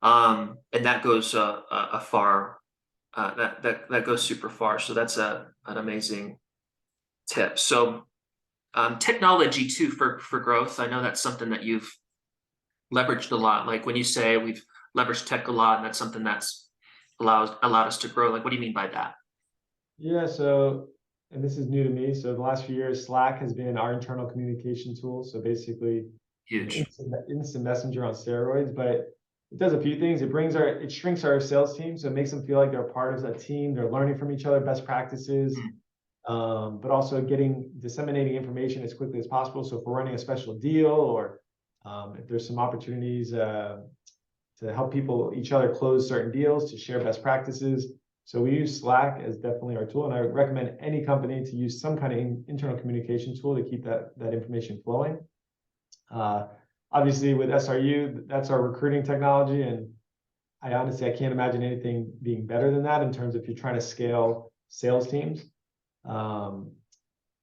And that goes a far, that goes super far. So that's an amazing tip. So technology too for growth. I know that's something that you've leveraged a lot. Like when you say we've leveraged tech a lot, and that's something that's allowed us to grow. Like, what do you mean by that? Yeah. So, and this is new to me. So the last few years, Slack has been our internal communication tool. So basically, Huge. instant messenger on steroids. But it does a few things. It shrinks our sales team, so it makes them feel like they're part of a team. They're learning from each other, best practices, but also disseminating information as quickly as possible. So if we're running a special deal, or if there's some opportunities to help each other close certain deals, to share best practices. So we use Slack as definitely our tool, and I would recommend any company to use some kind of internal communication tool to keep that information flowing. Obviously with SRU, that's our recruiting technology, and I can't imagine anything being better than that in terms of if you're trying to scale sales teams.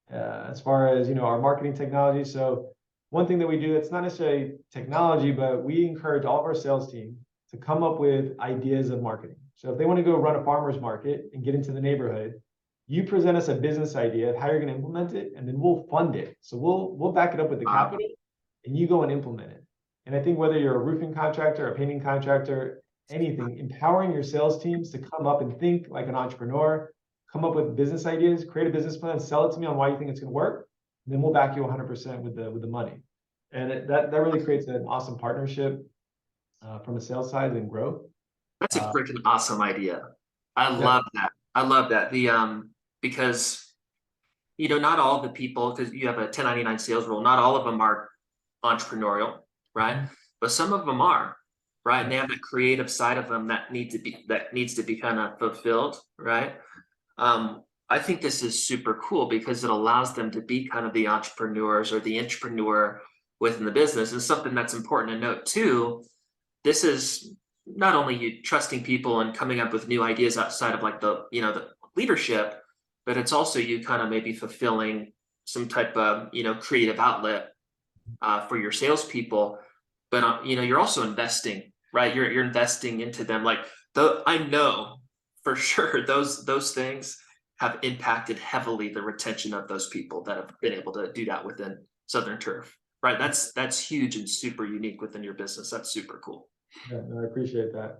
As far as our marketing technology, so one thing that we do that's not necessarily technology, but we encourage all of our sales team to come up with ideas of marketing. So if they want to go run a farmer's market and get into the neighborhood, you present us a business idea of how you're going to implement it, and then we'll fund it. So we'll back it up with the capital, and you go and implement it. And I think whether you're a roofing contractor, a painting contractor, anything, empowering your sales teams to come up and think like an entrepreneur, come up with business ideas, create a business plan, sell it to me on why you think it's going to work, and then we'll back you 100% with the money. And that really creates an awesome partnership from a sales side and growth. That's a freaking awesome idea. I Yeah. love that. I love that. Because not all the people, because you have a 1099 sales role, not all of them are entrepreneurial, right? But some of them are, right? And they have the creative side of them that needs to be kind of fulfilled, right? I think this is super cool because it allows them to be kind of the entrepreneurs or the entrepreneur within the business. And something that's important to note too, this is not only you trusting people and coming up with new ideas outside of like the leadership, but it's also you kind of maybe fulfilling some type of creative outlet for your salespeople. But you're also investing, right? You're investing into them. Like I know for sure those things have impacted heavily the retention of those people that have been able to do that within Southern Turf, right? That's huge and super unique within your business. That's super cool. Yeah, no, I appreciate that.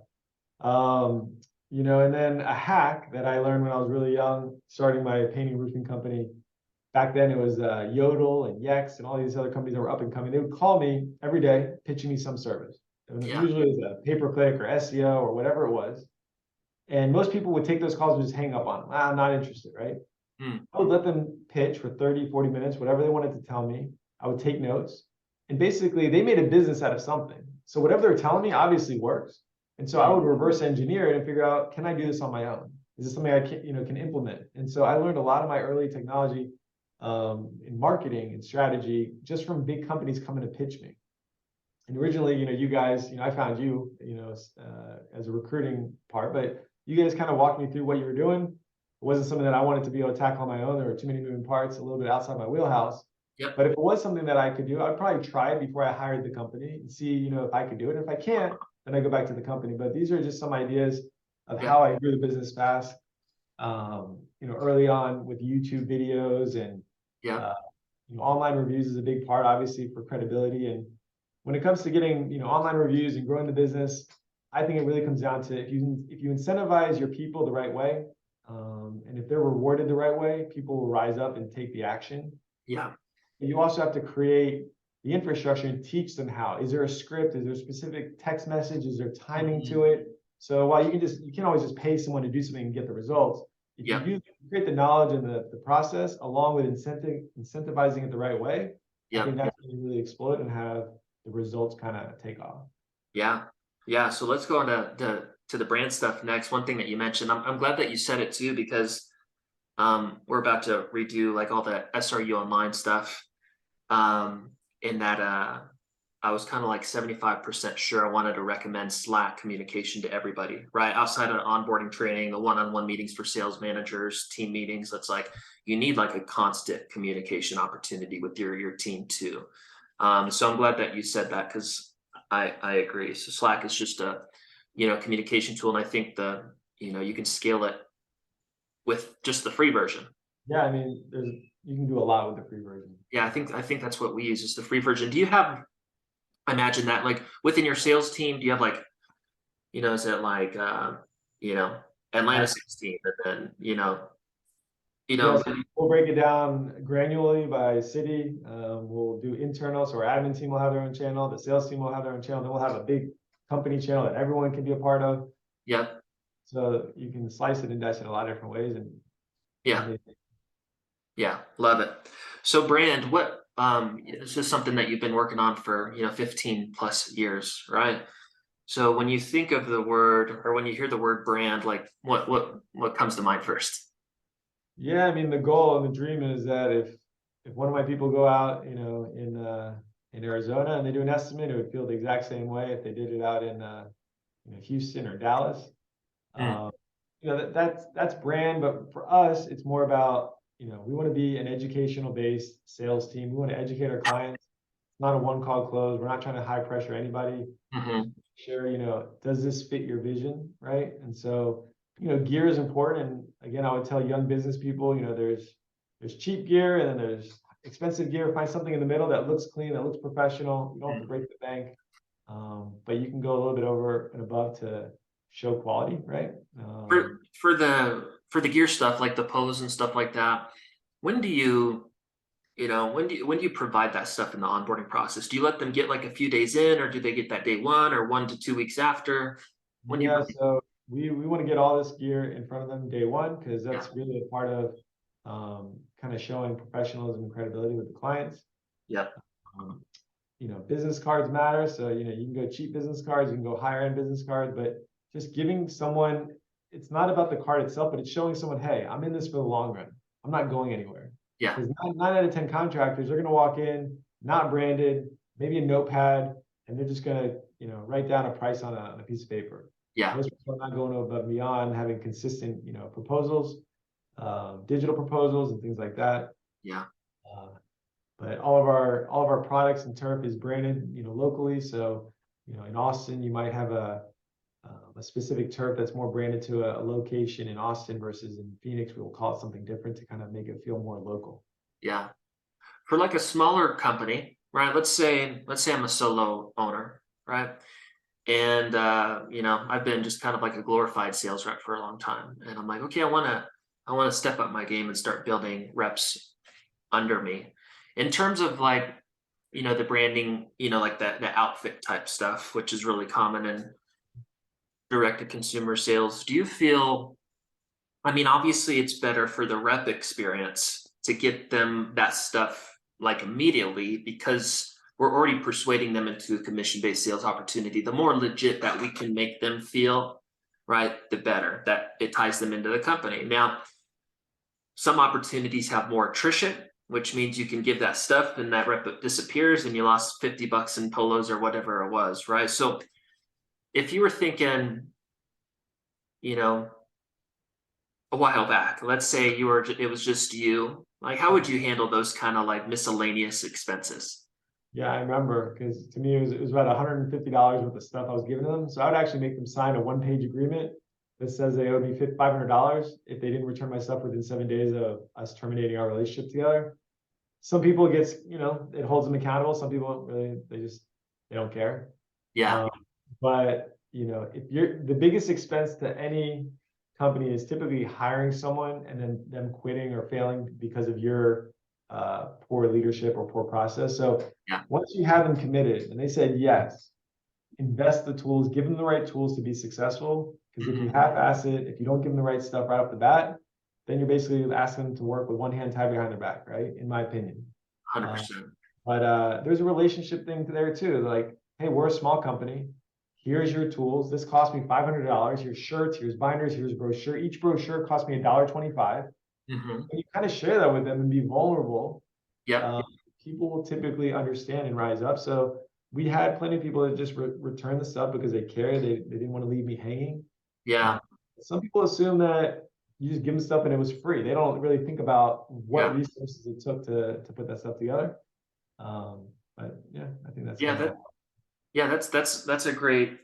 And then a hack that I learned when I was really young, starting my painting roofing company. Back then it was Yodel and Yext and all these other companies that were up and coming. They would call me every day, pitching me some service. And usually it was a pay-per-click or SEO or whatever it was. And most people would take those calls and just hang up on them. I'm not interested, right? I would let them pitch for 30, 40 minutes, whatever they wanted to tell me. I would take notes. And basically they made a business out of something. So whatever they're telling me obviously works. And so I would reverse engineer it and figure out, can I do this on my own? Is this something I can implement? And so I learned a lot of my early technology in marketing and strategy just from big companies coming to pitch me. And originally, you guys, I found you, as a recruiting part, but you guys kind of walked me through what you were doing. It wasn't something that I wanted to be able to tackle on my own. There were too many moving parts, a little bit outside my wheelhouse. Yep. But if it was something that I could do, I'd probably try it before I hired the company and see, if I could do it. And if I can't, then I go back to the company. But these are just some ideas of how I grew the business fast. Early on with YouTube videos and online reviews is a big part, obviously, for credibility. And when it comes to getting online reviews and growing the business, I think it really comes down to if you incentivize your people the right way, and if they're rewarded the right way, people will rise up and take the action. Yeah. But you also have to create the infrastructure and teach them how. Is there a script? Is there a specific text message? Is there timing to it? So while you can't always just pay someone to do something and get the results. If you create the knowledge and the process along with incentivizing it the right way, I think that's when you really explode and have the results kind of take off. Yeah. So let's go on to the brand stuff next. One thing that you mentioned, I'm glad that you said it too, because we're about to redo like all the SRU online stuff. In that I was kind of like 75% sure I wanted to recommend Slack communication to everybody, right? Outside of onboarding training, the one-on-one meetings for sales managers, team meetings, that's like, you need like a constant communication opportunity with your team too. So I'm glad that you said that, because I agree. So Slack is just a, communication tool. And I think you can scale it with just the free version. Yeah. I mean, you can do a lot with the free version. Yeah. I think that's what we use, is the free version. Do you have, I imagine that like within your sales team, do you have like, is it like, Atlanta sales team, and then, Yes, we'll break it down granularly by city. We'll do internal, so our admin team will have their own channel, the sales team will have their own channel, then we'll have a big company channel that everyone can be a part of. Yeah. So you can slice it and dice it a lot of different ways. And Yeah. Yeah. Love it. So brand, this is something that you've been working on for, 15 plus years, right? So when you think of the word, or when you hear the word brand, like what comes to mind first? yeah, I mean, the goal and the dream is that if one of my people go out, in Arizona and they do an estimate, it would feel the exact same way if they did it out in Houston or Dallas. Mm, Um, that's brand, but for us, it's more about, we want to be an educational based sales team. We want to educate our clients. It's not a one call close. We're not trying to high pressure anybody. mhm, Sure, does this fit your vision, right? And so, gear is important. And again, I would tell young business people, there's cheap gear and then there's expensive gear. Find something in the middle that looks clean, that looks professional. You don't have to mm. break the bank, but you can go a little bit over and above to show quality, right? For the gear stuff, like the polos and stuff like that, when do you, when do you provide that stuff in the onboarding process? Do you let them get like a few days in, or do they get that day one or 1 to 2 weeks after? When do you Yeah, bring? so we want to get all this gear in front of them day one because Yeah. that's really a part of kind of showing professionalism and credibility with the clients. Yeah. Um, business cards matter. So, you can go cheap business cards, you can go higher end business cards, but just giving someone, it's not about the card itself, but it's showing someone, hey, I'm in this for the long run. I'm not going anywhere. Yeah. Because nine out of 10 contractors are going to walk in, not branded, maybe a notepad, and they're just going to, write down a price on a piece of paper. Yeah. Most people are not going above and beyond, having consistent, proposals, digital proposals and things like that. Yeah. Uh, but all of our products and turf is branded, locally. So, in Austin, you might have a specific turf that's more branded to a location in Austin versus in Phoenix. We'll call it something different to kind of make it feel more local. Yeah. For like a smaller company, right? Let's say I'm a solo owner, right? And I've been just kind of like a glorified sales rep for a long time. And I'm like, okay, I want to step up my game and start building reps under me. In terms of like, the branding, like the outfit type stuff, which is really common in direct to consumer sales. Do you feel, I mean, obviously it's better for the rep experience to get them that stuff like immediately because we're already persuading them into a commission-based sales opportunity. The more legit that we can make them feel, right, the better that it ties them into the company. Now, some opportunities have more attrition, which means you can give that stuff and that rep disappears and you lost $50 in polos or whatever it was, right? So if you were thinking, a while back, let's say it was just you, like how would you handle those kind of like miscellaneous expenses? Yeah, I remember because to me it was about $150 worth of stuff I was giving them. So I would actually make them sign a one-page agreement that says they owed me $500 if they didn't return my stuff within 7 days of us terminating our relationship together. Some people it holds them accountable. Some people really they don't care. Yeah. Um, but if the biggest expense to any company is typically hiring someone and then them quitting or failing because of your poor leadership or poor process. So Yeah. once you have them committed and they said yes, invest the tools, give them the right tools to be successful. Because if you half-ass it, if you don't give them the right stuff right off the bat, then you're basically asking them to work with one hand tied behind their back, right? In my opinion. 100%. But there's a relationship thing there too. Like, hey, we're a small company. Here's your tools. This cost me $500. Here's shirts, here's binders, here's brochure. Each brochure cost me $1.25. Mm-hmm. When you kind of share that with them and be vulnerable, Yep. people will typically understand and rise up. So we had plenty of people that just return the stuff because they care. They didn't want to leave me hanging. Yeah. Some people assume that you just give them stuff and it was free. They don't really think about what Yeah. resources it took to put that stuff together. But yeah, I think that's Yeah. kind of That's a great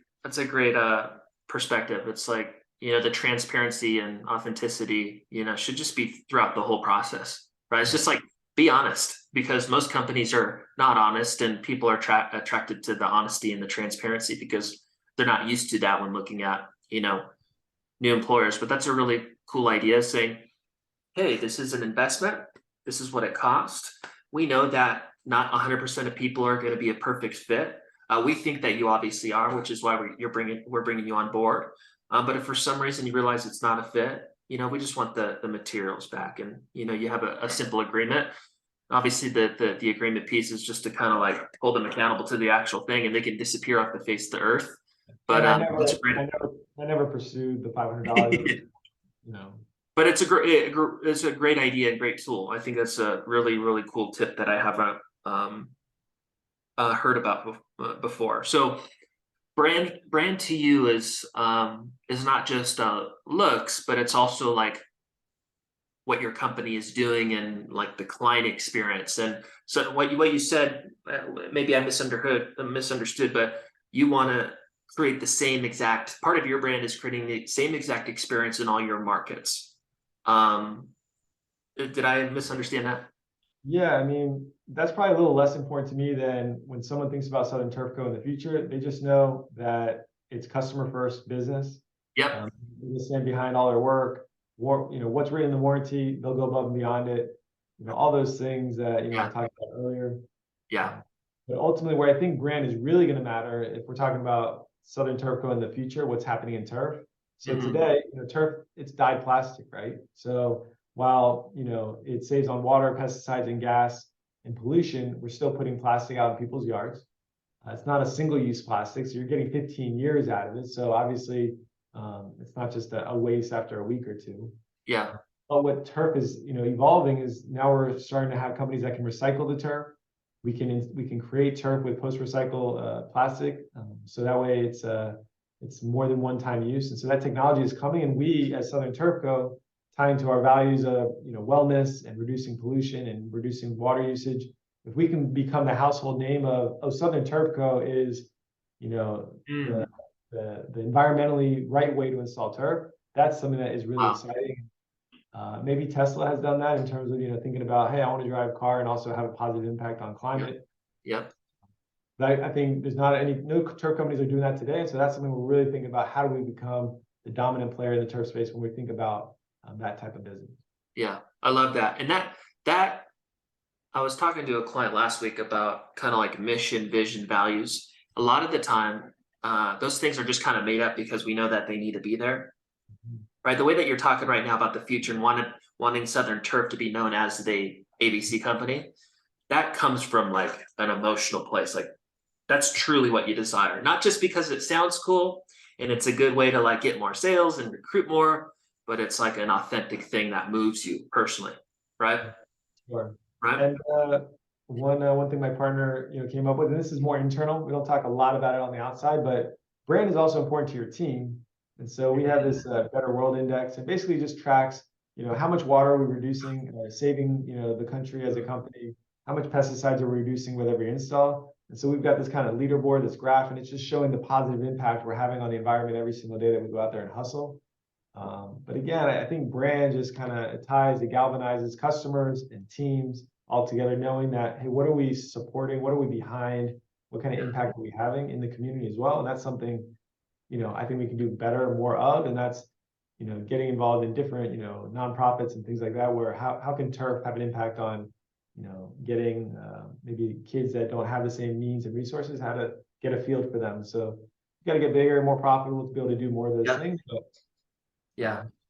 perspective. It's like, the transparency and authenticity, should just be throughout the whole process, right? It's just like, be honest, because most companies are not honest and people are attracted to the honesty and the transparency because they're not used to that when looking at, new employers. But that's a really cool idea, saying, hey, this is an investment. This is what it costs. We know that not 100% of people are going to be a perfect fit. We think that you obviously are, which is why we're bringing you on board. But if for some reason you realize it's not a fit, we just want the materials back, and you have a simple agreement. Obviously, the agreement piece is just to kind of like hold them accountable to the actual thing, and they can disappear off the face of the earth. But And I it's never, a great. I never pursued the $500. You know, But it's a great idea and great tool. I think that's a really, really cool tip that I haven't heard about before. So brand to you is not just looks, but it's also like what your company is doing and like the client experience. And so what you said, maybe I misunderstood, but you want to create the same exact part of your brand is creating the same exact experience in all your markets. Did I misunderstand that? yeah, I mean, that's probably a little less important to me than when someone thinks about Southern Turf Co. in the future. They just know that it's customer first business. Yep. They stand behind all their work. What's written in the warranty, they'll go above and beyond it. All those things that I Yeah. talked about earlier. Yeah. But ultimately, where I think brand is really going to matter, if we're talking about Southern Turf Co. in the future, what's happening in turf. So today, turf, it's dyed plastic, right? So while it saves on water, pesticides, and gas and pollution, we're still putting plastic out in people's yards. It's not a single-use plastic, so you're getting 15 years out of it. So obviously, it's not just a waste after a week or two. Yeah. But what turf is, evolving is now we're starting to have companies that can recycle the turf. We can create turf with post-recycle plastic, so that way it's more than one-time use. And so that technology is coming, and we as Southern Turf Co., tying to our values of wellness and reducing pollution and reducing water usage, if we can become the household name of Southern Turf Co. is the environmentally right way to install turf, that's something that is really exciting. Maybe Tesla has done that in terms of thinking about, hey, I want to drive a car and also have a positive impact on climate. Yep. But I think there's no turf companies are doing that today. So that's something we're really thinking about. How do we become the dominant player in the turf space when we think about that type of business? Yeah, I love that. And that I was talking to a client last week about kind of like mission, vision, values. A lot of the time, those things are just kind of made up because we know that they need to be there. Right. The way that you're talking right now about the future and wanting Southern Turf to be known as the ABC company, that comes from like an emotional place. Like that's truly what you desire, not just because it sounds cool and it's a good way to like get more sales and recruit more, but it's like an authentic thing that moves you personally. Right. Sure. Right. And one thing my partner came up with, and this is more internal. We don't talk a lot about it on the outside, but brand is also important to your team. And so we have this Better World Index, and basically just tracks, how much water are we reducing, saving, the country as a company, how much pesticides are we reducing with every install. And so we've got this kind of leaderboard, this graph, and it's just showing the positive impact we're having on the environment every single day that we go out there and hustle. But again, I think brand just kind of it galvanizes customers and teams all together, knowing that, hey, what are we supporting? What are we behind? What kind of impact are we having in the community as well? And that's something I think we can do better, more of, and that's, getting involved in different, nonprofits and things like that, where how can turf have an impact on, getting maybe kids that don't have the same means and resources, how to get a field for them. So you got to get bigger and more profitable to be able to do more of those things. But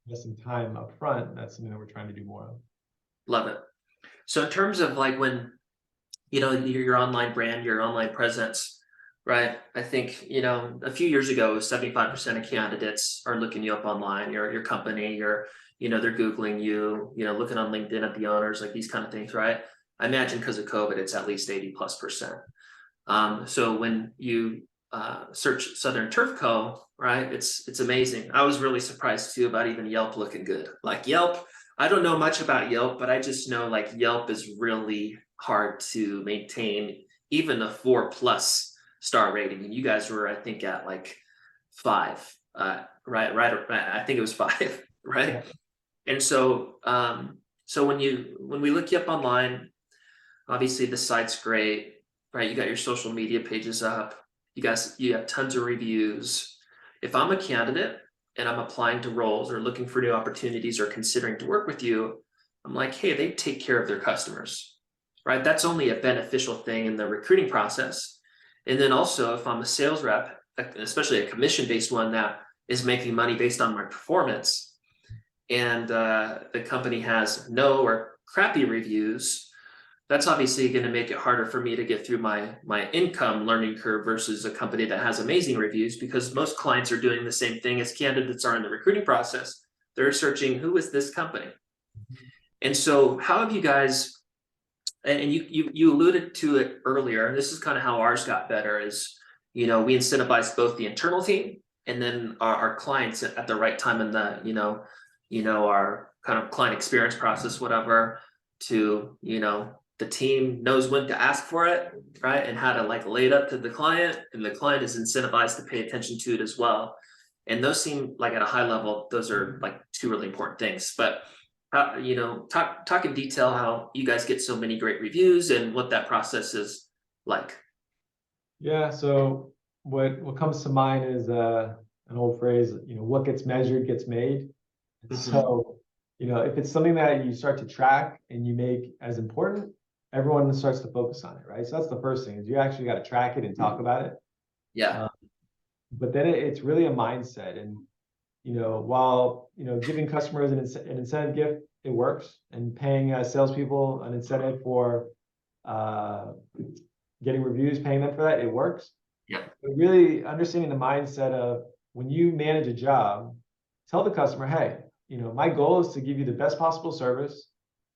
investing time up front, that's something that we're trying to do more of. Love it. So in terms of like when, your online brand, your online presence, right? I think, a few years ago, 75% of candidates are looking you up online, your company, they're Googling you, looking on LinkedIn at the owners, like these kind of things, right? I imagine because of COVID, it's at least 80+%. So when you search Southern Turf Co., right? It's amazing. I was really surprised too about even Yelp looking good. Like Yelp, I don't know much about Yelp, but I just know like Yelp is really hard to maintain even a 4+ star rating. And you guys were, I think, at like 5, right. I think it was 5, right? Yeah. And so, so when we look you up online, obviously the site's great, right? You got your social media pages up. You have tons of reviews. If I'm a candidate and I'm applying to roles or looking for new opportunities or considering to work with you, I'm like, hey, they take care of their customers, right? That's only a beneficial thing in the recruiting process. And then also if I'm a sales rep, especially a commission-based one that is making money based on my performance, and the company has no or crappy reviews, that's obviously going to make it harder for me to get through my income learning curve versus a company that has amazing reviews, because most clients are doing the same thing as candidates are in the recruiting process. They're searching, who is this company? And so how have you guys, and you alluded to it earlier, and this is kind of how ours got better, is, we incentivize both the internal team and then our clients at the right time in the, our kind of client experience process, whatever, to, the team knows when to ask for it, right? And how to like lay it up to the client, and the client is incentivized to pay attention to it as well. And those seem like at a high level, those are like two really important things. But talk in detail how you guys get so many great reviews and what that process is like. Yeah, so what comes to mind is an old phrase, what gets measured gets made. So, if it's something that you start to track and you make as important, everyone starts to focus on it, right? So that's the first thing, is you actually got to track it and talk about it. Yeah. But then it's really a mindset. And, while, giving customers an incentive gift, it works, and paying salespeople an incentive for getting reviews, paying them for that, it works. Yeah. But really understanding the mindset of, when you manage a job, tell the customer, hey, my goal is to give you the best possible service.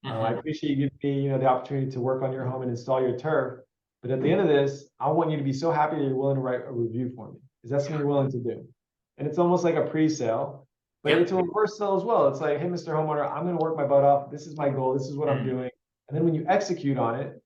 I appreciate you giving me, the opportunity to work on your home and install your turf. But at the end of this, I want you to be so happy that you're willing to write a review for me. Is that something you're willing to do? And it's almost like a pre-sale, but Yep. it's a reverse sale as well. It's like, hey, Mr. Homeowner, I'm going to work my butt off. This is my goal. This is what I'm doing. And then when you execute on it,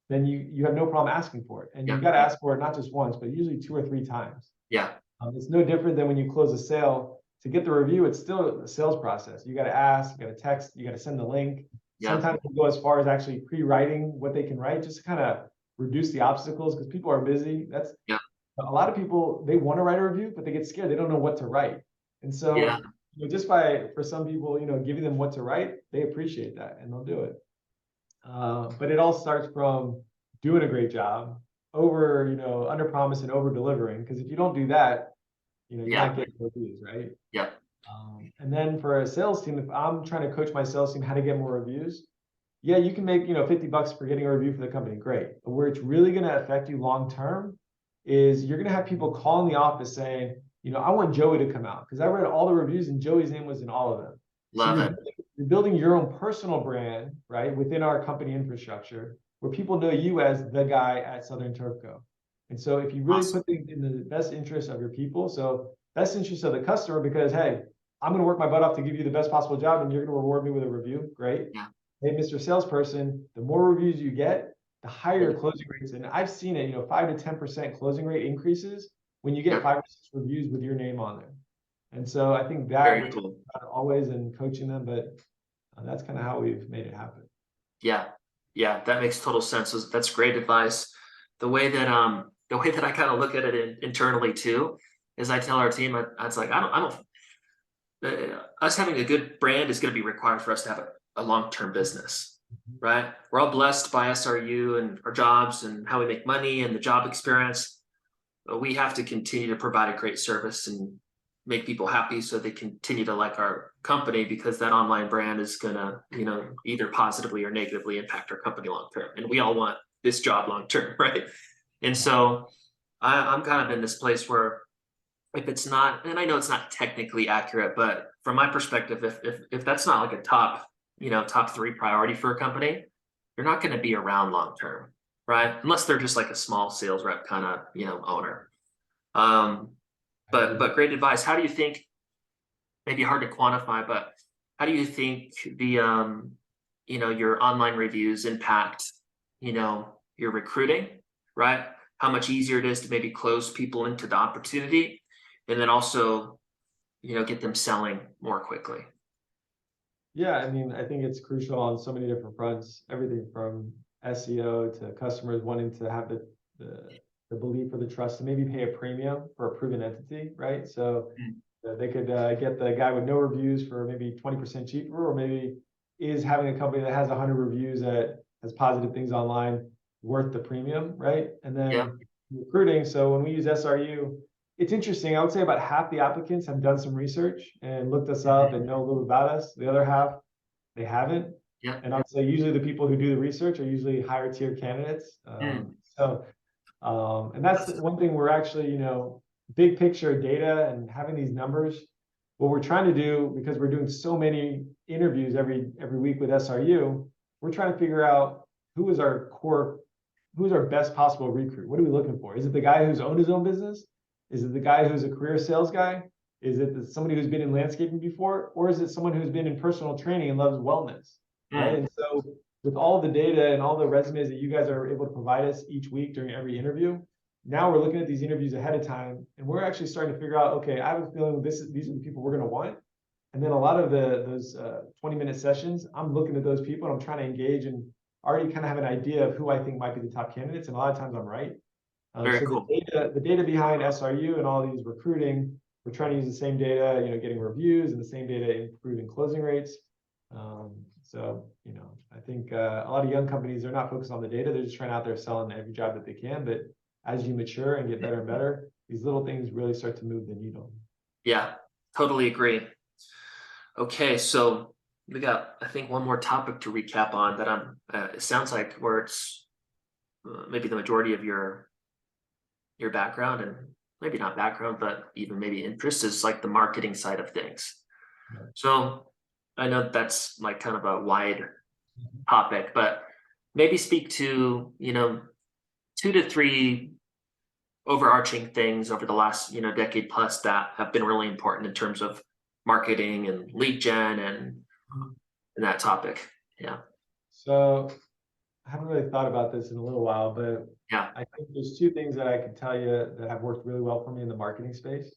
then you have no problem asking for it. And you got to ask for it not just once, but usually 2 or 3 times. Yeah. It's no different than when you close a sale. To get the review, it's still a sales process. You got to ask, you got to text, you got to send the link. Yeah. Sometimes we'll go as far as actually pre-writing what they can write, just to kind of reduce the obstacles, because people are busy. That's a lot of people, they want to write a review, but they get scared. They don't know what to write. And so just for some people, giving them what to write, they appreciate that and they'll do it. But it all starts from doing a great job, under promise and over delivering. Because if you don't do that, you're not getting reviews, right? Yeah. And then for a sales team, if I'm trying to coach my sales team how to get more reviews, yeah, you can make, $50 for getting a review for the company, great. But where it's really going to affect you long term is you're going to have people call in the office saying, I want Joey to come out because I read all the reviews and Joey's name was in all of them. Love it. You're building your own personal brand, right, within our company infrastructure, where people know you as the guy at Southern Turf Co. And so if you really put things in the best interest of your people, so best interest of the customer, because, hey, I'm going to work my butt off to give you the best possible job and you're going to reward me with a review, great. Yeah. Hey, Mr. Salesperson, the more reviews you get, the higher your closing rates. And I've seen it, 5 to 10% closing rate increases when you get 5 or 6 reviews with your name on there. And so I think that Very cool. Always in coaching them, but that's kind of how we've made it happen. Yeah. Yeah. That makes total sense. That's great advice. The way that I kind of look at it internally too, is I tell our team, it's like, us having a good brand is going to be required for us to have a long-term business, right? We're all blessed by SRU and our jobs and how we make money and the job experience, but we have to continue to provide a great service and make people happy so they continue to like our company, because that online brand is gonna, either positively or negatively impact our company long-term. And we all want this job long-term, right? And so I'm kind of in this place where, if it's not, and I know it's not technically accurate, but from my perspective, if that's not like a top 3 priority for a company, you're not going to be around long term, right? Unless they're just like a small sales rep kind of owner. But great advice. How do you think? Maybe hard to quantify, but how do you think the your online reviews impact your recruiting, right? How much easier it is to maybe close people into the opportunity, and then also, get them selling more quickly. Yeah, I mean, I think it's crucial on so many different fronts, everything from SEO to customers wanting to have the belief or the trust to maybe pay a premium for a proven entity, right? So they could get the guy with no reviews for maybe 20% cheaper, or maybe is having a company that has 100 reviews that has positive things online worth the premium, right? And then recruiting. So when we use SRU, it's interesting. I would say about half the applicants have done some research and looked us up and know a little about us. The other half, they haven't. Yeah. And I would say usually the people who do the research are usually higher tier candidates. And that's one thing we're actually, big picture data and having these numbers. What we're trying to do, because we're doing so many interviews every week with SRU, we're trying to figure out who's our best possible recruit. What are we looking for? Is it the guy who's owned his own business? Is it the guy who's a career sales guy? Is it somebody who's been in landscaping before? Or is it someone who's been in personal training and loves wellness? Right. And so with all the data and all the resumes that you guys are able to provide us each week during every interview, now we're looking at these interviews ahead of time, and we're actually starting to figure out, okay, I have a feeling these are the people we're going to want. And then a lot of those 20-minute sessions, I'm looking at those people and I'm trying to engage and already kind of have an idea of who I think might be the top candidates. And a lot of times I'm right. Very cool. The data behind SRU and all these recruiting, we're trying to use the same data, getting reviews, and the same data improving closing rates. I think a lot of young companies are not focused on the data. They're just trying out there selling every job that they can. But as you mature and get better and better, these little things really start to move the needle. Yeah, totally agree. Okay, so we got, I think, one more topic to recap on that it sounds like where it's maybe the majority of your background, and maybe not background, but even maybe interest, is like the marketing side of things. Right. So I know that's like kind of a wide topic, but maybe speak to, 2 to 3 overarching things over the last, decade plus that have been really important in terms of marketing and lead gen and that topic. Yeah. So I haven't really thought about this in a little while, but yeah, I think there's 2 things that I could tell you that have worked really well for me in the marketing space.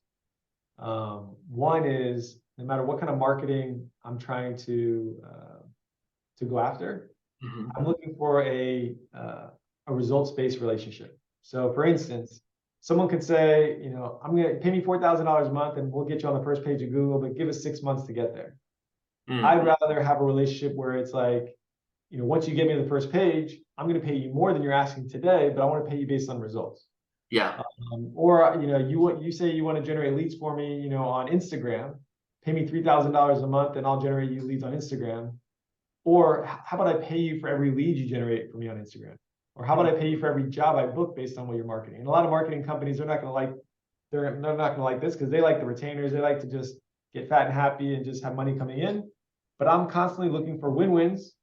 One is, no matter what kind of marketing I'm trying to go after, I'm looking for a results-based relationship. So for instance, someone could say, I'm going to pay me $4,000 a month and we'll get you on the first page of Google, but give us 6 months to get there. I'd rather have a relationship where it's like, once you get me to the first page, I'm going to pay you more than you're asking today, but I want to pay you based on results. Yeah. Or, you say you want to generate leads for me, on Instagram, pay me $3,000 a month and I'll generate you leads on Instagram. Or how about I pay you for every lead you generate for me on Instagram? Or how about I pay you for every job I book based on what you're marketing? And a lot of marketing companies, they're not going to like this because they like the retainers. They like to just get fat and happy and just have money coming in. But I'm constantly looking for win-wins.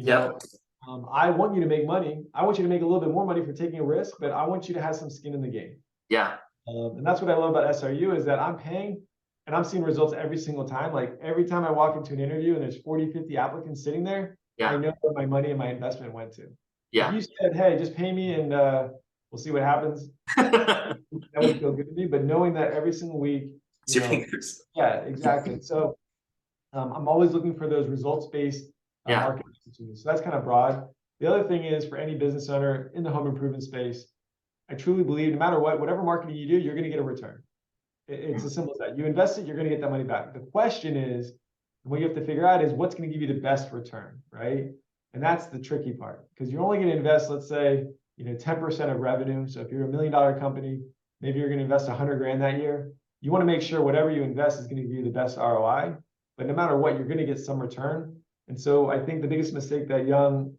I want you to make money. I want you to make a little bit more money for taking a risk, but I want you to have some skin in the game. Yeah. And that's what I love about SRU is that I'm paying and I'm seeing results every single time. Like every time I walk into an interview and there's 40, 50 applicants sitting there, I know where my money and my investment went to. If you said, hey, just pay me and we'll see what happens, that would feel good to me. But knowing that every single week, yeah, exactly. So I'm always looking for those results-based marketing opportunities. So that's kind of broad. The other thing is, for any business owner in the home improvement space, I truly believe no matter whatever marketing you do, you're going to get a return. It's as simple as that. You invest it, you're going to get that money back. The question is, what you have to figure out is what's going to give you the best return, right? And that's the tricky part, because you're only going to invest, let's say, 10% of revenue. So if you're $1 million company, maybe you're going to invest 100 grand that year. You want to make sure whatever you invest is going to give you the best ROI, but no matter what, you're going to get some return. And so I think the biggest mistake that young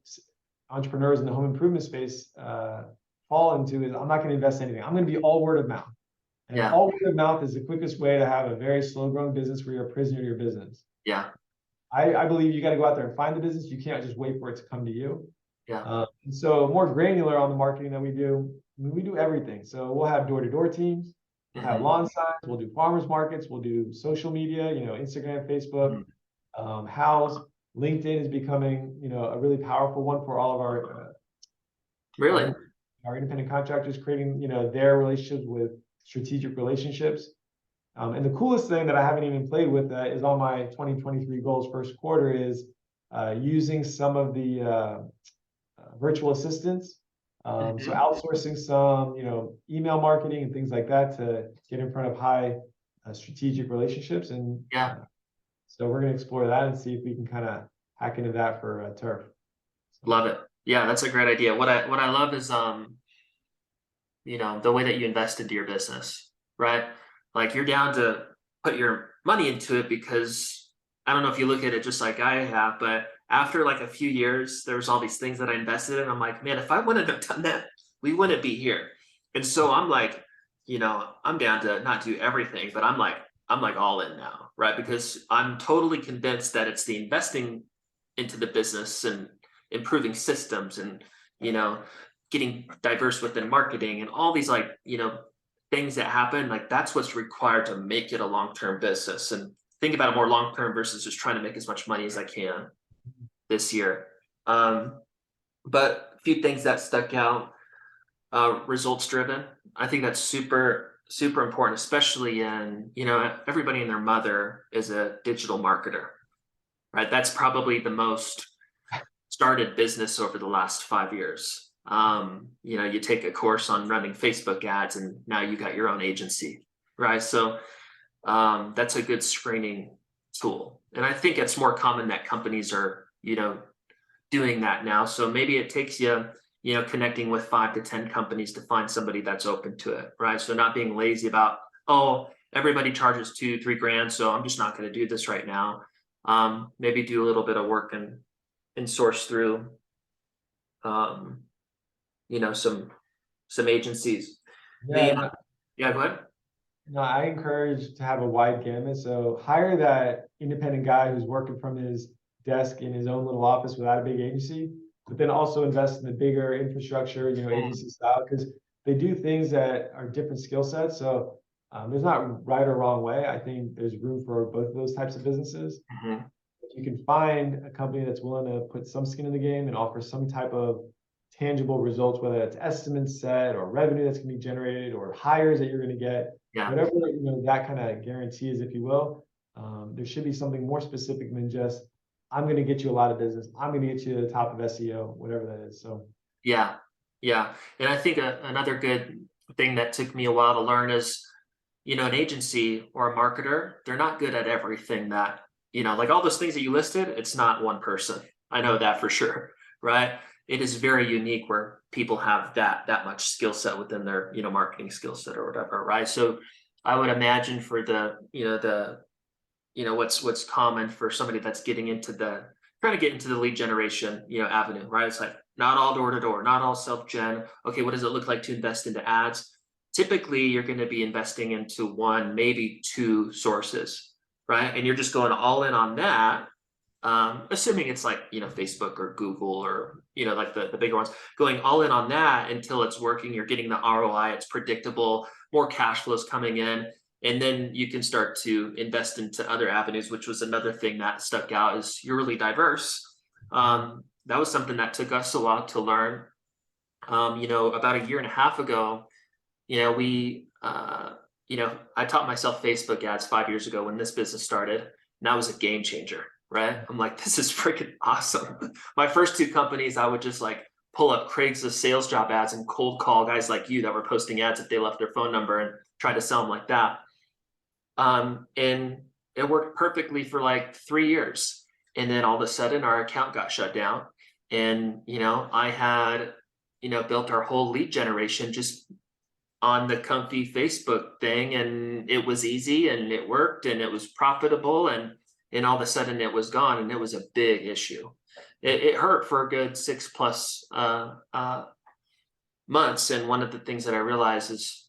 entrepreneurs in the home improvement space fall into is, I'm not going to invest anything. I'm going to be all word of mouth. And all word of mouth is the quickest way to have a very slow growing business where you're a prisoner to your business. Yeah. I believe you got to go out there and find the business. You can't just wait for it to come to you. Yeah. And so more granular on the marketing that we do, we do everything. So we'll have door-to-door teams, we'll have lawn signs, we'll do farmers markets, we'll do social media, Instagram, Facebook, House. LinkedIn is becoming, a really powerful one for all of our our independent contractors, creating, their relationships with strategic relationships. And the coolest thing that I haven't even played with is on my 2023 goals first quarter is using some of the virtual assistants. So outsourcing some, email marketing and things like that to get in front of high strategic relationships. And so we're going to explore that and see if we can kind of hack into that for Turf. Love it. Yeah, that's a great idea. What I love is the way that you invest into your business, right? Like you're down to put your money into it because I don't know if you look at it just like I have, but after like a few years, there's all these things that I invested in. I'm like, man, if I wouldn't have done that, we wouldn't be here. And so I'm like, I'm down to not do everything, but I'm like all in now, right? Because I'm totally convinced that it's the investing into the business and improving systems and, you know, getting diverse within marketing and all these like, things that happen, like that's what's required to make it a long-term business. And think about it more long-term versus just trying to make as much money as I can this year. But a few things that stuck out, results driven. I think that's super, super important, especially in, everybody and their mother is a digital marketer, right? That's probably the most started business over the last 5 years. You take a course on running Facebook ads and now you got your own agency, right? So that's a good screening tool. And I think it's more common that companies are, doing that now. So maybe it takes you, connecting with 5 to 10 companies to find somebody that's open to it, right? So not being lazy about, oh, everybody charges 2-3 grand, so I'm just not going to do this right now. Maybe do a little bit of work and source through, some agencies. Yeah, Yeah, go ahead. no, I encourage to have a wide gamut. So hire that independent guy who's working from his desk in his own little office without a big agency, but then also invest in the bigger infrastructure, agency style, because they do things that are different skill sets. So there's not right or wrong way. I think there's room for both of those types of businesses. Mhm. If you can find a company that's willing to put some skin in the game and offer some type of tangible results, whether it's estimates set or revenue that's going to be generated or hires that you're going to get, Yeah, whatever that kind of guarantee is, if you will. There should be something more specific than just I'm going to get you a lot of business. I'm going to get you to the top of SEO, whatever that is. So yeah, yeah. And I think another good thing that took me a while to learn is, an agency or a marketer, they're not good at everything that, like all those things that you listed, it's not one person. I know that for sure, right? It is very unique where people have that much skill set within their, marketing skill set or whatever, right? So I would imagine for what's common for somebody that's trying to get into the lead generation, avenue, right? It's like not all door to door, not all self-gen. Okay, what does it look like to invest into ads? Typically, you're going to be investing into one, maybe two sources, right? And you're just going all in on that, assuming it's like, Facebook or Google or, like the bigger ones, going all in on that until it's working. You're getting the ROI, it's predictable, more cash flows coming in. And then you can start to invest into other avenues, which was another thing that stuck out is you're really diverse. That was something that took us a while to learn. About a year and a half ago, I taught myself Facebook ads 5 years ago when this business started, and that was a game changer, right? I'm like, this is freaking awesome. My first two companies, I would just like pull up Craigslist sales job ads and cold call guys like you that were posting ads if they left their phone number and try to sell them like that. And it worked perfectly for like 3 years. And then all of a sudden our account got shut down. And, I had, built our whole lead generation just on the comfy Facebook thing. And it was easy and it worked and it was profitable. And all of a sudden it was gone. And it was a big issue. It hurt for a good 6+ months. And one of the things that I realized is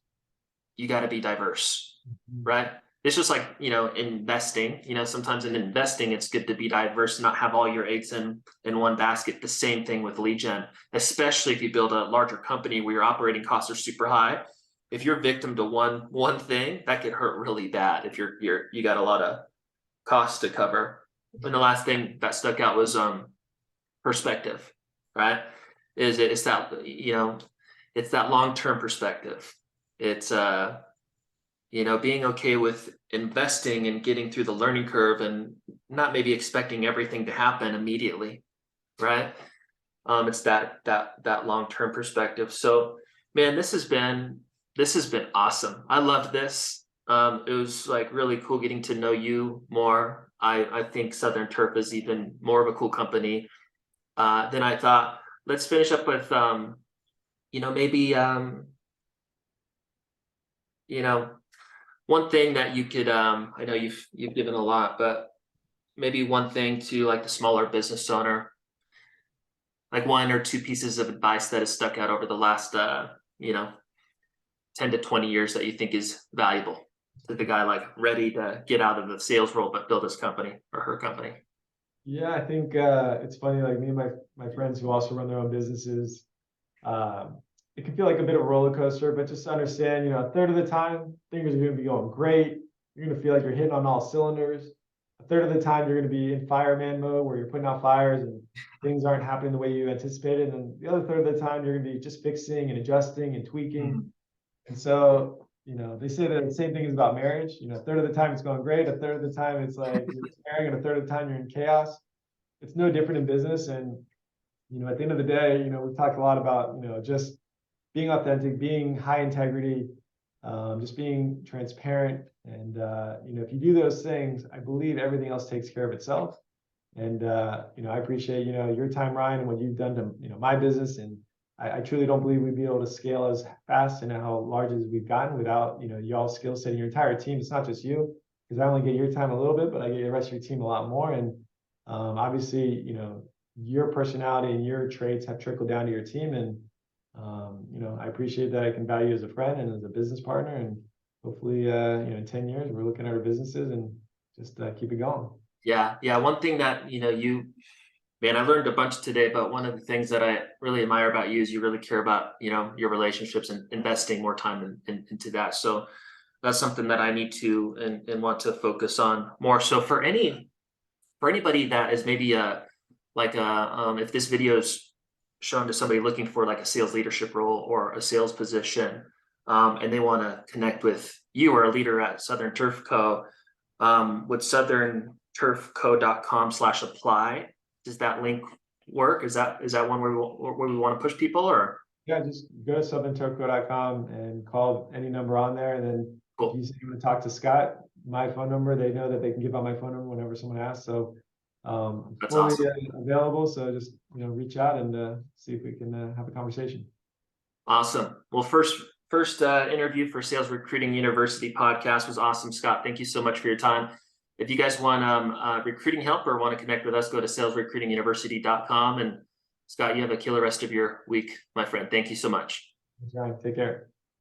you got to be diverse, right? It's just like, investing, sometimes in investing, it's good to be diverse, not have all your eggs in one basket. The same thing with lead gen, especially if you build a larger company where your operating costs are super high. If you're victim to one thing, that could hurt really bad if you got a lot of costs to cover. And the last thing that stuck out was perspective, right? It's that, it's that long-term perspective. It's being okay with investing and getting through the learning curve and not maybe expecting everything to happen immediately, right? It's that long-term perspective. So, man, this has been awesome. I loved this. It was like really cool getting to know you more. I think Southern Turf is even more of a cool company than I thought. Let's finish up with maybe you know, one thing that you could, I know you've given a lot, but maybe one thing to like the smaller business owner, like one or two pieces of advice that has stuck out over the last, you know, 10 to 20 years that you think is valuable to the guy like ready to get out of the sales role but build his company or her company. Yeah, I think it's funny, like me and my friends who also run their own businesses, it can feel like a bit of a roller coaster, but just understand, a third of the time things are going to be going great. You're going to feel like you're hitting on all cylinders. A third of the time you're going to be in fireman mode where you're putting out fires and things aren't happening the way you anticipated. And the other third of the time you're going to be just fixing and adjusting and tweaking. And so, they say that the same thing is about marriage. A third of the time it's going great, a third of the time it's like you're marrying, and a third of the time you're in chaos. It's no different in business. And, at the end of the day, we've talked a lot about, just being authentic, being high integrity, just being transparent. And, if you do those things, I believe everything else takes care of itself. And, I appreciate, your time, Ryan, and what you've done to, my business. And I truly don't believe we'd be able to scale as fast and how large as we've gotten without, y'all's skill set and your entire team. It's not just you, because I only get your time a little bit, but I get the rest of your team a lot more. And obviously, your personality and your traits have trickled down to your team. And, I appreciate that I can value you as a friend and as a business partner. And hopefully, in 10 years, we're looking at our businesses and just keep it going. Yeah. Yeah. One thing that, man, I learned a bunch today, but one of the things that I really admire about you is you really care about, your relationships and investing more time into that. So that's something that I need to and want to focus on more. So for anybody that is maybe if this video is shown to somebody looking for like a sales leadership role or a sales position, and they want to connect with you or a leader at Southern Turf Co., would southernturfco.com/apply. Does that link work? Is that one where we want to push people, or? Yeah, just go to southernturfco.com and call any number on there. And then Cool. if you say you want to talk to Scott, my phone number, they know that they can give out my phone number whenever someone asks. So That's fully awesome. available. So just, reach out and see if we can have a conversation. Awesome. Well, first interview for Sales Recruiting University podcast was awesome, Scott. Thank you so much for your time. If you guys want recruiting help or want to connect with us, go to salesrecruitinguniversity.com. And Scott, you have a killer rest of your week, my friend. Thank you so much. Thanks, Ryan. Take care.